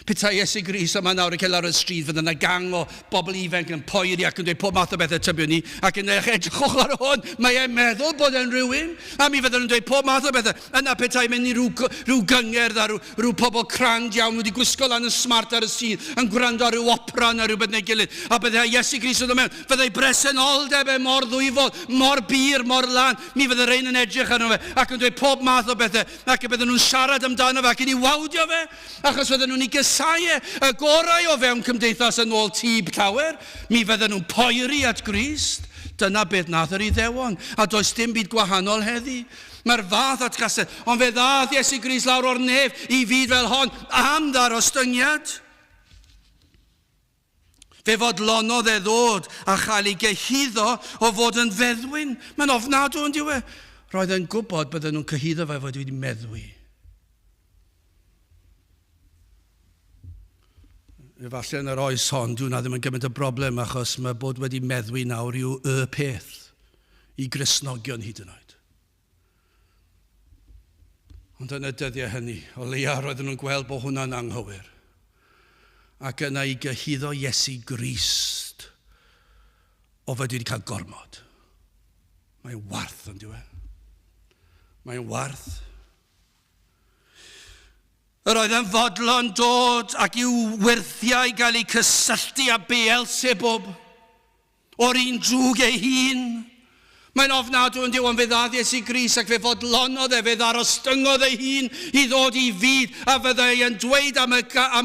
Petai Iesu Grist yma nawr yn cael ar y stryd, fydd yna gang o bobl ifanc yn poeri ac yn dweud pob math o bethau tybiwn ni, ac yn edrychwch ar hwn, mae e'n meddwl bod e'n rhywun, a mi fydden nhw'n dweud pob math o bethau. Yna petai mynd i rhyw gyngerdd a rhyw pobl crand iawn wedi gwisgo lan yn smart ar y sydd, yn gwrando ar rhyw opera na rhywbeth neu gilydd, a byddai Iesu Grist yn dod mewn, fyddai bresenoldeb e mor ddwyfol, mor bir, mor lan, mi fydde rhain yn edrych arno fe, ac yn dweud pob math o bethau, ac bydden nhw'n siarad amdano fe, ac yn ei wawdio fe, achos fydden nhw'n ei Messiah, y gorau o fewn cymdeithas yn ôl tîb llawer, mi fydden nhw'n poeri at Grist. Dyna beth nath yr Iddewon, a does dim byd gwahanol heddi. Mae'r fath at gasau, ond fe ddath Iesu Grist lawr o'r nef i fyd fel hon am ddarostyngiad. Fe fodlonodd e ddod a chael ei gyhuddo o fod yn feddwyn. Mae'n ofnadw yn diwe. Roedd e'n gwybod bydden nhw'n cyhuddo fe fod wedi meddwi. Efallai yn yr oes hon, dwi'n ddim yn gymaint o broblem achos mae bod wedi meddwi nawr yw y peth i Gristnogion hyd yn oed. Ond yn y dyddiau hynny, o leia roedden nhw'n gweld bod hwnna'n anghywir. Ac yna i gyhuddo Iesu Grist o fod wedi cael gormod. Mae'n warth yn diwedd. Mae'n warth. Yr oedd yn fodlon dod ac i'w wirthiau gael eu cysylltu a Beelzebub o'r un drwg ei hun. Mae'n ofnadw yn diw ond fe ddath Iesu Grist ac fe fodlonodd fe ddarostyngodd ei hun i ddod i fyd a fyddai yn dweud am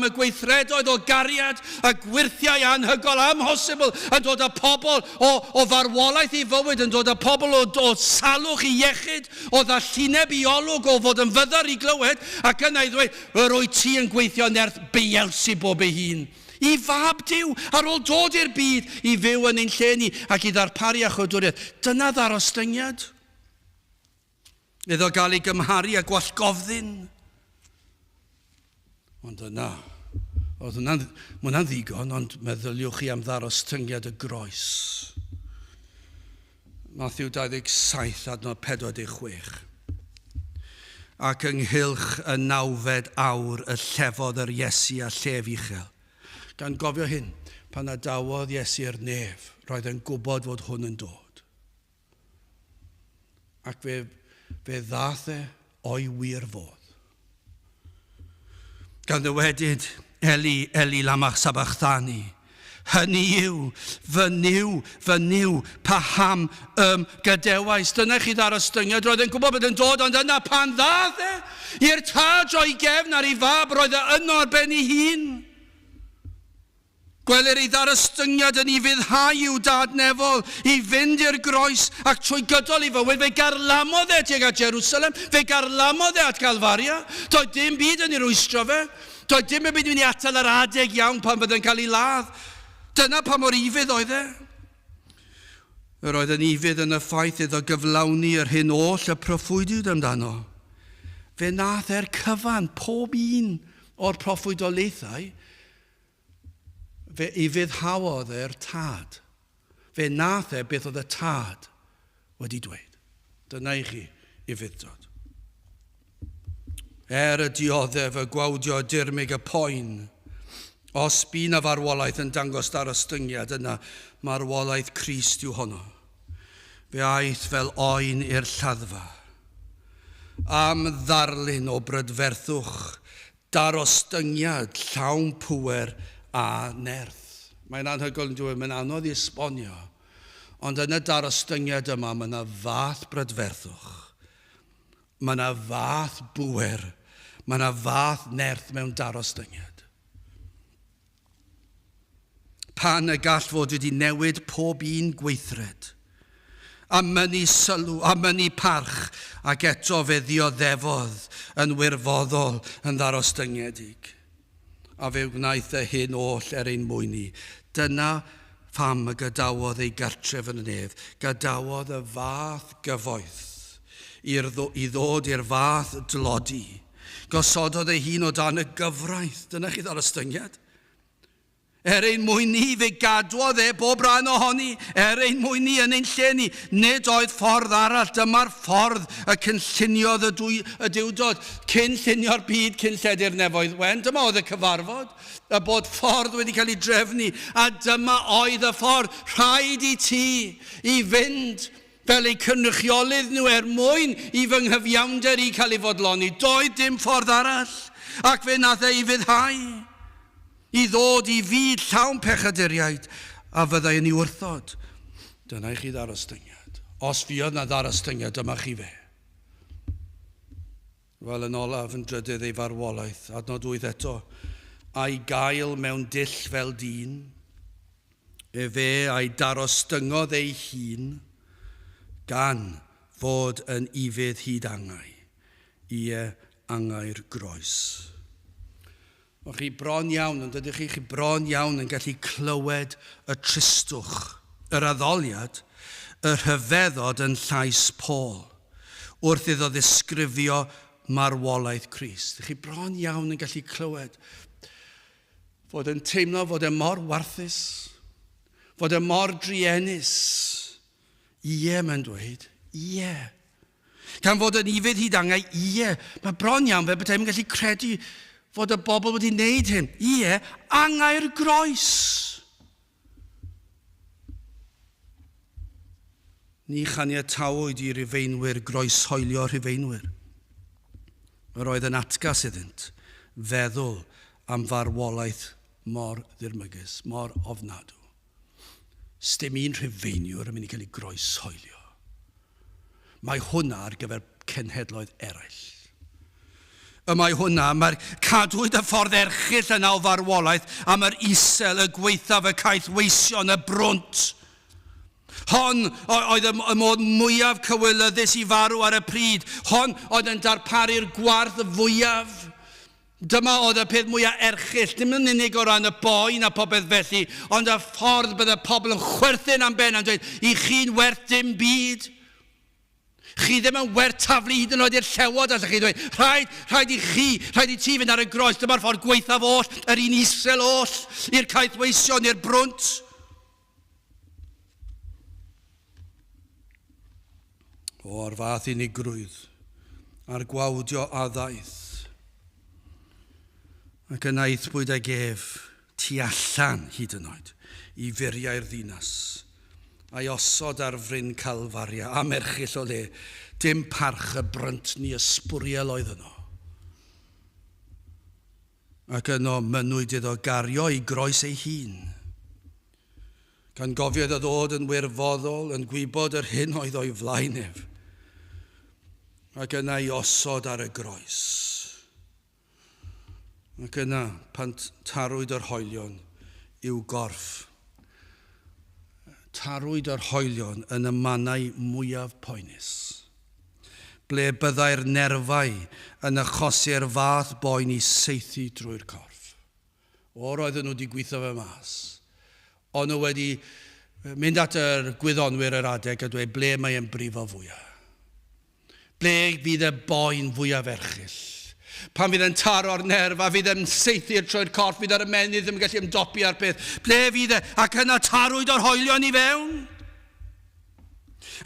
y gweithredoedd o gariad a gwirthiau anhygol amhosibl yn dod â pobl o farwolaeth i fywyd, yn dod â pobl o salwch i iechyd, o ddallineb i olwg o fod yn fyddar i glywed ac yna i ddweud, yr wyt ti yn gweithio nerth Beelzebub ei hun. I fab Duw ar ôl dod i'r byd i fyw yn ein lle ni ac i ddarparu a chodwriaeth. Dyna ddarostyngiad. Iddo gael ei gymharu a gwallgofddyn. Ond yna, oedd hwnna'n ddigon, ond meddyliwch chi am ddarostyngiad y groes. Matthew 27 adnod 46. Ac ynghylch y 9 awr y llefodd yr Iesu a llef uchel. Gan gofio hyn, pan adawodd Iesu i'r nef, roedd e'n gwybod fod hwn yn dod. Ac fe ddath o'i wir fodd. Gan ddywedyd, Eli lama sabachthani. Hynny yw, fy niw, paham gadewais. Dyna chi ddarostyngiad, roedd e'n gwybod bod yn dod, ond yna pan ddath i'r taj o'i gefn ar ei fab, roedd e yno ar ben ei hun. Gwelir ei ddarostyngiad yn ei fyddhau i'w dadnefol, i fynd i'r groes ac trwy gydol i fywyd. Fe garlamodd e tuag at Jerusalem, fe garlamodd e at Galfaria. Doedd dim byd yn ei rwystro fe. Doedd dim byd yn ei atal yr adeg iawn pan byddai'n cael ei ladd. Dyna pa mor ifydd oedd e. Yr oedd yn ifydd yn y ffaith iddo gyflawni yr hyn oll y proffwydiwyd amdano. Fe nath e'r cyfan pob un o'r proffwydolaethau fe i fyddhawodd e'r tad. Fe nath e beth oedd y tad wedi dweud. Dyna i chi i fyddod. Y dioddef y gwawdio dirmig y poen. Os bu na farwolaeth yn dangos darostyngiad, yna marwolaeth Crist yw honno. Fe aeth fel oen i'r lladdfa. Am ddarlun o brydferthwch, darostyngiad llawn pŵer a nerth. Mae'n anhygoel yn dweud, mae'n anodd i esbonio, ond yn y darostyngiad yma, mae yna fath brydferthwch, mae yna fath bŵer, mae yna fath nerth mewn darostyngiad. Pan y gall fod wedi newid pob un gweithred, a mynnu sylw, a mynnu parch, ac eto fe ddioddefodd yn wirfoddol yn ddarostyngiedig. A fe wnaeth y hyn oll ein mwynnu. Dyna pham y gadawodd ei gartref yn y nef. Gadawodd y fath gyfoeth i ddod i'r fath dlodi. Gosododd ei hun o dan y gyfraith. Dyna chi ddarostyngiad. Ein mwynnu fe gadwodd bob rhan ohoni. Ein mwynnu yn ein lle ni. Nid oedd ffordd arall. Dyma'r ffordd y cynlluniodd y diwdod. Cynllunio'r byd cyn lledu'r nefoedd wen. Dyma oedd y cyfarfod. Y bod ffordd wedi cael ei drefnu. A dyma oedd y ffordd. Rhaid i ti i fynd fel eu cynrychiolydd nhw mwyn i fy nghyfiawnder i cael ei fodloni. Doedd dim ffordd arall. Ac fe nath ei fyddhau. I ddod i fyd llawn pechaduriaid a fyddai yn ei wrthod. Dyna i chi ddarostyngiad. Os fiodd na ddarostyngiad, dyma chi fe. Wel yn olaf yn drydydd ei farwolaeth, adnod 8 eto. a'i gael mewn dill fel dyn, fe a'i darostyngodd ei hun, gan fod yn ifydd hyd angau, Angau'r Groes. O'ch chi bron iawn, ond ydych chi bron iawn yn gallu clywed y tristwch, yr addoliad, y rhyfeddod yn llais Paul, wrth iddo ddisgrifio marwolaeth Crist. Chi bron iawn yn gallu clywed fod yn teimlo fod e mor warthus, fod e mor driennus. Mae'n dweud, Gan fod yn ifydd hyd angau, mae bron iawn fe bod e'n gallu credu fod y bobl wedi wneud hyn. Angau'r Groes. Ni chaniatawyd i Rhufeinwyr groeshoelio Rhufeinwyr. Yr oedd yn atgas iddynt feddwl am farwolaeth mor ddirmygus, mor ofnadw. Sdim un Rhufeiniwr yn mynd i cael ei groeshoelio. Mae hwnna ar gyfer cenhedloedd eraill. Mae hwnna, mae'r cadwyd y ffordd erchyll yna o farwolaeth am yr isel, y gweithaf, y caethweision, y brwnt. Hon oedd y modd mwyaf cywilyddus i farw ar y pryd. Hon oedd yn darparu'r gwarth fwyaf. Dyma oedd y peth mwyaf erchyll, dim yn unig o ran y boen a popeth felly, ond y ffordd bydd y pobl yn chwerthin am ben, yn dweud, i chi'n werth dim byd. Chi ddim yn werth taflu hyd yn oed i'r llewod, allech chi dweud, rhaid i ti fynd ar y groes, dyma'r ffordd gweithaf oll, yr un isel oll, i'r caethweision, i'r brwnt. O'r fath unigrwydd, a'r gwawdio addaeth, ac yna eithbwyd ag ef tu allan hyd yn oed i furiau'r ddinas, a'i osod ar fryn Calfaria, a merchyll o le, dim parch y brynt ni ysbwriel oedd yno. Ac yno mynwyd iddo gario i groes ei hun. Gan gofiodd y ddod yn wirfoddol, yn gwybod yr hyn oedd o'i flaenef. Ac yna i osod ar y groes. Ac yna, pan tarwyd yr hoelion, i'w gorff. Tarwyd yr hoelion yn y mannau mwyaf poenus, ble byddai'r nerfau yn achosi'r fath boen i saethu drwy'r corff. O'r oedden nhw wedi gweithio fe mas. Ond nhw wedi mynd at yr gwyddonwyr yr adeg a dweud ble mae e'n brifo fwyaf. Ble fydd y boen fwyaf erchyll. Pan fydd yn taro'r nerf a fydd yn saethu'r trwy'r corff, fydd yr ymenydd ddim yn gallu ymdopi ar peth. Ble fydd e? Ac yna tarwyd o'r hoelion i fewn.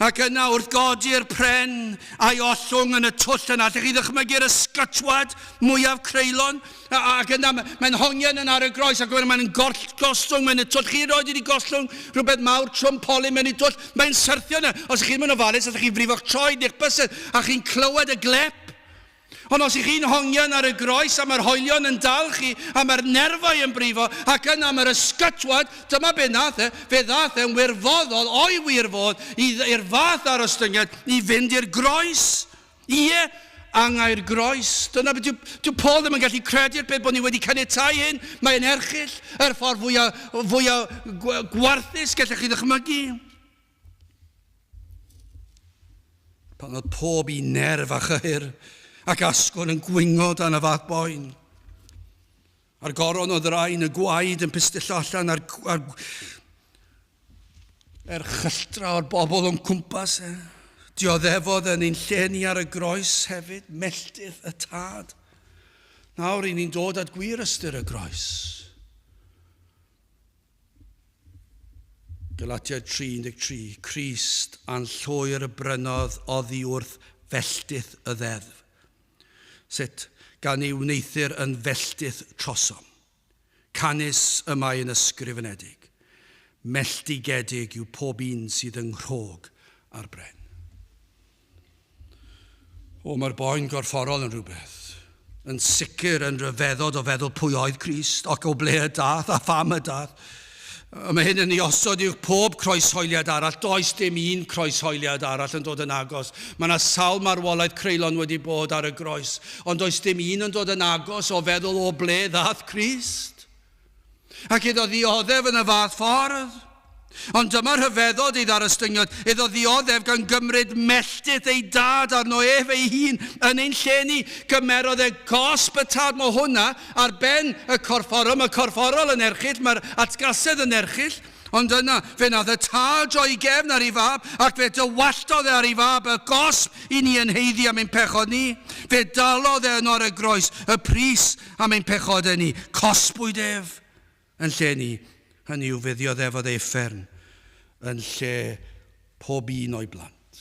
Ac yna wrth godi'r pren a'i ollwng yn y twll yna, allech chi ddychmygu'r ysgytwad mwyaf creulon, ac yna mae'n hongian yn ar y groes, ac yna mae'n gostwng mewn y twll. Chi roed wedi gostwng rhywbeth mawr trwm poli mewn y twll, mae'n syrthio yna. Os chi'n mynd ofalus, allech chi frifo'ch troed i'ch bysedd, a chi'n clywed y glep. Ond os ych chi'n hongian ar y groes a mae'r hoelion yn dal chi a mae'r nerfau yn brifo ac yna mae'r ysgytwad, dyma be nath e, fe ddath e'n wirfoddol o'i wirfodd i'r fath ar ostyngiad i fynd i'r groes. Angau'r Groes. Dyna beth dyw Paul ddim yn gallu credu'r beth bod ni wedi caniatáu hyn. Mae'n erchyll, yr ffordd fwyaf gwarthus gallech chi ddychmygu. Pan oedd pob i nerf a chyr ac asgwrn yn gwingo dan y fath boen. A'r goron o ddraen y gwaed yn pistyllo allan a'r chylltra o'r bobl o'n cwmpas. Dioddefodd yn ein lleni ar y groes hefyd, melltith y tad. Nawr i ni'n dod at gwir ystyr y groes. Galatia 3:13, Crist a'n llwyr y brynodd oddi wrth felltith y ddeddf. Sut, gan ei wneithir yn felltith trosom. Canis y mae yn ysgrifenedig. Melltigedig yw pob un sydd yn nghrog ar bren. Mae'r boen gorfforol yn rhywbeth. Yn sicr yn rhyfeddod o feddwl pwy oedd Crist, ac o ble y dath a pham y dath. Mae hyn yn ei osod i'w pob croeshoeliad arall. Does dim un croeshoeliad arall yn dod yn agos. Mae yna sawl marwolaeth creulon wedi bod ar y groes, ond does dim un yn dod yn agos o feddwl o ble ddath Crist. Ac iddo ddioddef yn y fath ffordd. Ond dyma'r rhyfeddod idd ar ystyngiad, iddo ddioddef gan gymryd melltith ei dad arno ef ei hun yn ein lleni, gymerodd e gosb y tad. Mae hwnna ar ben y corfforol. Mae corfforol yn erchyll, mae'r atgasedd yn erchyll, ond yna fe nath y tad o'i gefn ar ei fab, ac fe dywalltodd e ar ei fab y gosb i ni yn heiddi am ein pechod ni. Fe dalodd e yn o'r y groes y pris am ein pechod ni. Cosbwyd ef yn lle ni. Hynny yw fe ddioddefodd ei uffern yn lle pob un o'i blant.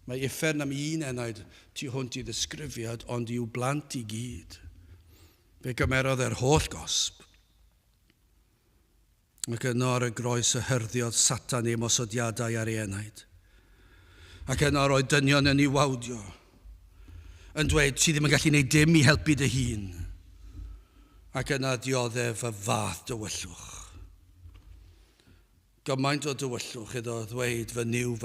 Mae uffern am un enaid tu hwnt i ddisgrifiad, ond i'w blant i gyd. Fe gymerodd e'r holl gosb. Ac yno ar y groes y hyrdiodd Satan ei mosodiadau ar ei enaid. Ac yno roedd dynion yn ei wawdio, yn dweud, ti ddim yn gallu gwneud dim i helpu dy hun. Ac yna dioddef y fath dywyllwch. Gymaint o dywyllwch iddo ddweud fy niw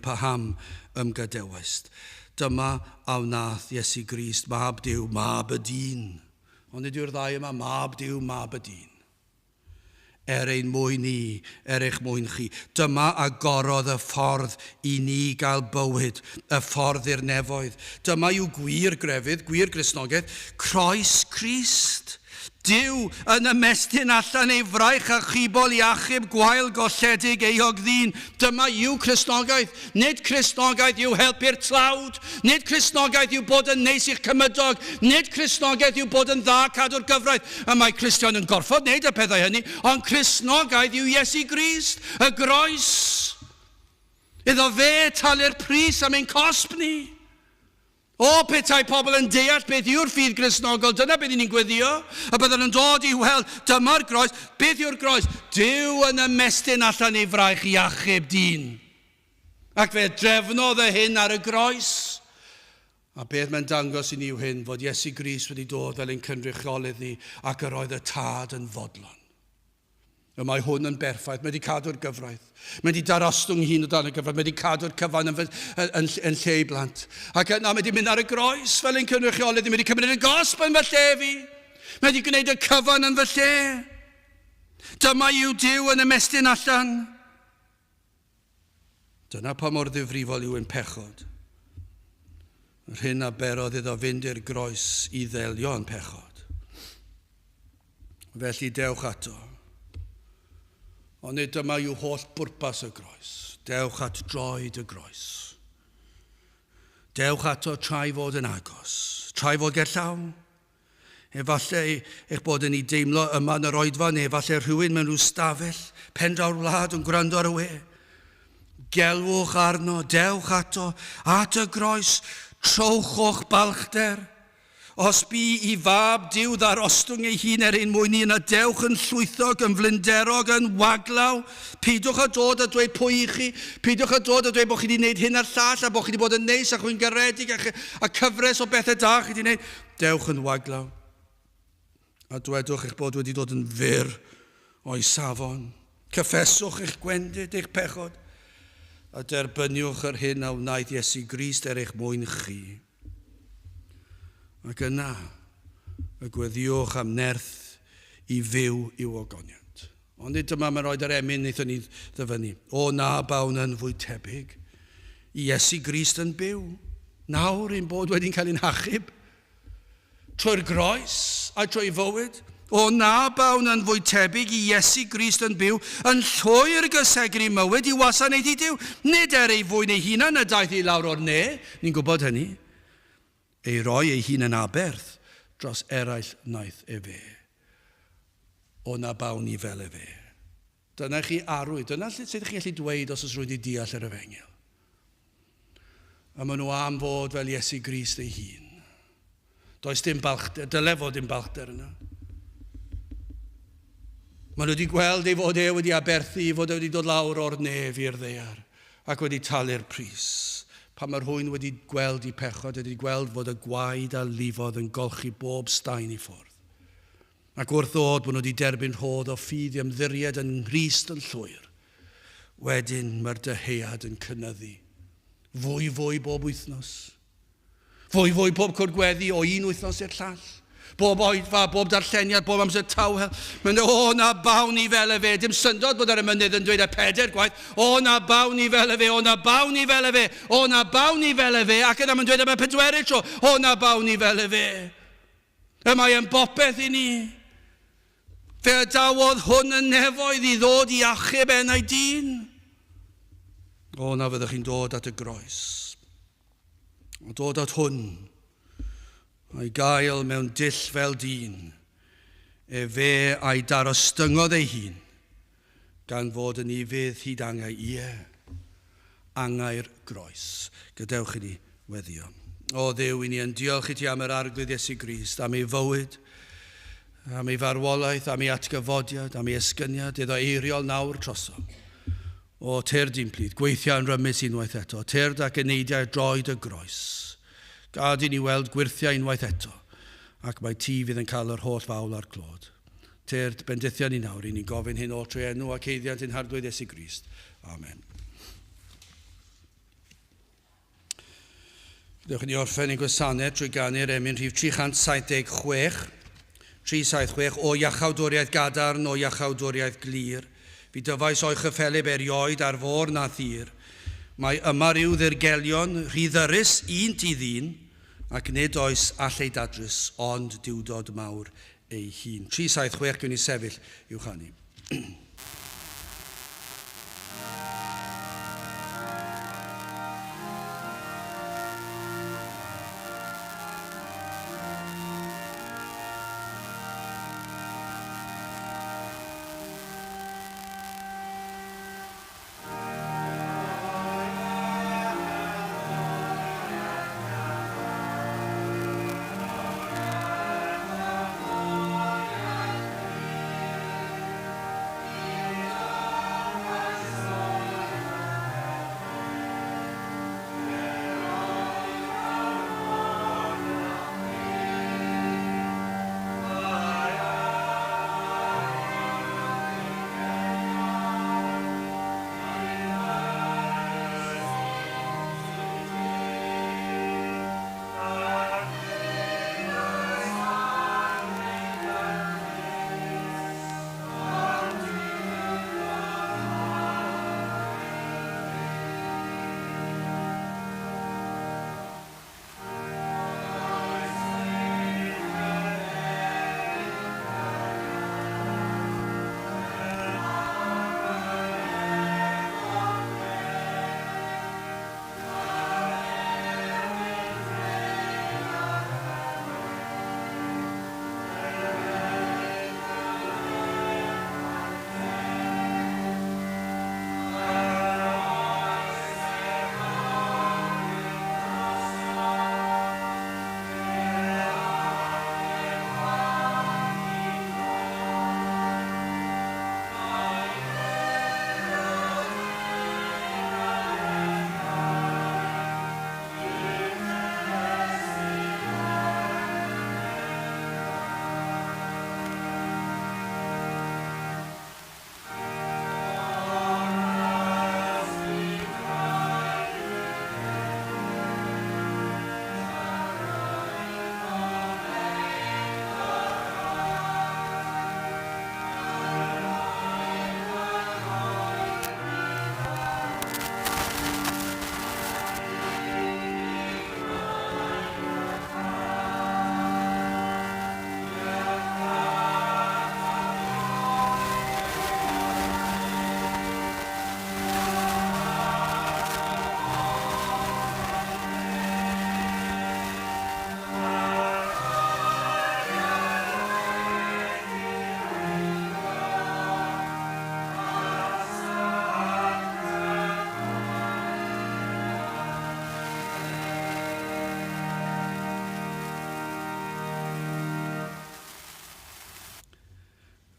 paham ymgadewist. Dyma a wnaeth Iesu Grist, mab Duw, mab y dyn. Ond nid yw'r ddau yma, mab Duw, mab y dyn. Ein mwyn ni, eich mwyn chi. Dyma agorodd y ffordd i ni gael bywyd, y ffordd i'r nefoedd. Dyma yw gwir grefydd, gwir Gristnogaeth, croes Crist. Dyw yn ymestyn allan ei fraich a chybol i achub gwael golledig eog ddyn. Dyma yw Cristnogaeth. Nid Cristnogaeth yw helpu'r tlawd. Nid Cristnogaeth yw bod yn neis i'ch cymydog. Nid Cristnogaeth yw bod yn dda cadw'r gyfraith. A mae Cristion yn gorfod wneud y pethau hynny. Ond Cristnogaeth yw Iesu Grist, y groes. Iddo fe talu'r pris am ein cosb ni. O, petai pobl yn deall beth yw'r ffydd Gristnogol, dyna beth ni'n gweddio, a bydden yn dod i weld, dyma'r groes. Beth yw'r groes? Dyw yn ymestyn allan ei fraich i achub dyn. Ac fe drefnodd y hyn ar y groes. A beth mae'n dangos i ni yw hyn, fod Iesu Grist wedi dod fel ein cynrychiolydd ni, ac yr oedd y tad yn fodlon. A mae hwn yn berffaith. Mae wedi cadw'r gyfraith. Mae wedi darostwng hun o dan y gyfraith. Mae wedi cadw'r cyfan yn lle i blant. Ac yna mae wedi mynd ar y groes fel ein cynrychiolydd. Mae wedi cymryd y gosb yn fy lle fi. Mae wedi gwneud y cyfan yn fy lle. Dyma yw Duw yn ymestyn allan. Dyna pa mor ddifrifol yw ein pechod. Yr hyn a berodd iddo fynd i'r groes i ddelio yn pechod. Felly dewch ato. Ond nid dyma yw holl bwrpas y groes. Dewch at droed y groes. Dewch ato trai fod yn agos. Trai fod gerllaw. Efallai eich bod yn ei deimlo yma yn yr oedfa, neu efallai rhywun mewn rhyw stafell, pendrawr wlad yn gwrando ar y we. Gelwch arno, dewch ato, at y groes, trowch o'ch balchder. Os bu I fab Duw ddarostwng ei hun ein mwyn ni yna, dewch yn llwythog, yn flinderog, yn waglaw. Pidwch a dod a dweud pwy I chi. Pidwch a dod a dweud bod chi wedi gwneud hyn a'r llall, a bod chi wedi bod yn neis a chwy'n garedig a cyfres o bethau da chi wedi gwneud. Dewch yn waglaw. A dwedwch eich bod wedi dod yn fyr o'i safon. Cyffeswch eich gwendid, eich pechod. A derbyniwch yr hyn a wnaeth Iesu Grist eich mwyn chi. Ac yna, y gweddiwch am nerth I fyw i'w ogoniant. Ond nid yma mae'n rhoid yr emyn wnaethon ni ddyfynu. O na bawn yn fwy tebyg. I Iesu Grist yn byw. Nawr ein bod wedi'n cael ein hachub. Trwy'r groes a trwy fywyd. O na bawn yn fwy tebyg I Iesu Grist yn byw. Yn llwy'r gysegri mywyd I wasanaeth I Duw. Nid ei fwy neu hunan y daeth I lawr o'r ne. Ni'n gwybod hynny. Ei roi ei hun yn aberth dros eraill naeth fe. O na bawn I fel fe. Dyna chi arwydd. Dyna sut ydych chi'n gallu dweud os oes rwy'n I deall yr efengil. A maen nhw am fod fel Iesu Grist ei hun. Does dim balchder, dyle fod dim balchder yna. Maen nhw wedi gweld ei fod wedi aberthu, fod wedi dod lawr o'r nef i'r ddaear, ac wedi talu'r pris. Pan mae rhywun wedi gweld I pechod, wedi gweld fod y gwaed a lifodd yn golchi bob stein I ffwrdd. Ac wrth ddod bod nhw wedi derbyn rhodd o ffydd i ymddiried yn Nghrist yn llwyr. Wedyn mae'r dyhead yn cynyddu. Fwy bob wythnos. Fwy bob cwrdd gweddi o un wythnos i'r llall. Bob oedfa, bob darlleniad, bob amser tawel. Mae'n dweud, o na bawn i fel y fe. Dim syndod bod ar y mynydd yn dweud y 4 gwaith. O na bawn i fel y fe, o na bawn i fel y fe, o na bawn i fel y fe. Ac yna mae'n dweud am y 4 tro, o na bawn i fel y fe. Y mae yn bopeth i ni. Fe adawodd hwn yn nefoedd i ddod i achub enau dyn. O na fyddwch chi'n dod at y groes. O dod at hwn. A'i gael mewn dill fel dyn. Fe a'i darostyngodd ei hun. Gan fod yn ifydd hyd angau Angau'r Groes. Gadewch i ni weddio. O Dduw, i ni yn diolch i ti am yr arglwydd Iesu Grist, am ei fywyd, am ei farwolaeth, am ei atgyfodiad, am ei esgyniad, iddo eiriol nawr trosom. O tyrd i'n plith, gweithio yn rymus unwaith eto, tyrd ac eneidiau droed y groes. Gad i ni weld gwirthiau unwaith eto, ac mae ti fydd yn cael yr holl fawl a'r clod. Tyrd bendithiau ni nawr, i ni gofyn hyn o trwy enw ac eiddiant yn harglwydd Iesu Grist. Amen. Dewch i ni orffen ein gwasanaeth trwy ganu'r emyn rhif 376, 376 o iachawdwriaeth gadarn, o iachawdwriaeth glir. Fi dyfais o'i chyffelib erioed ar fôr na thir. Mae yma ryw ddirgelion rhyddyrus un ti ddyn, ac nid oes allai dadrys, ond diwdod mawr ei hun. 376 gwyn i sefyll i'w chanu.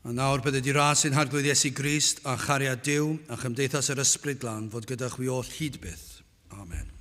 A nawr bydde di ras yn harglwydd Iesu Grist a chariad Duw a chymdeithas yr ysbryd glân fod gyda chwi oll hyd byth. Amen.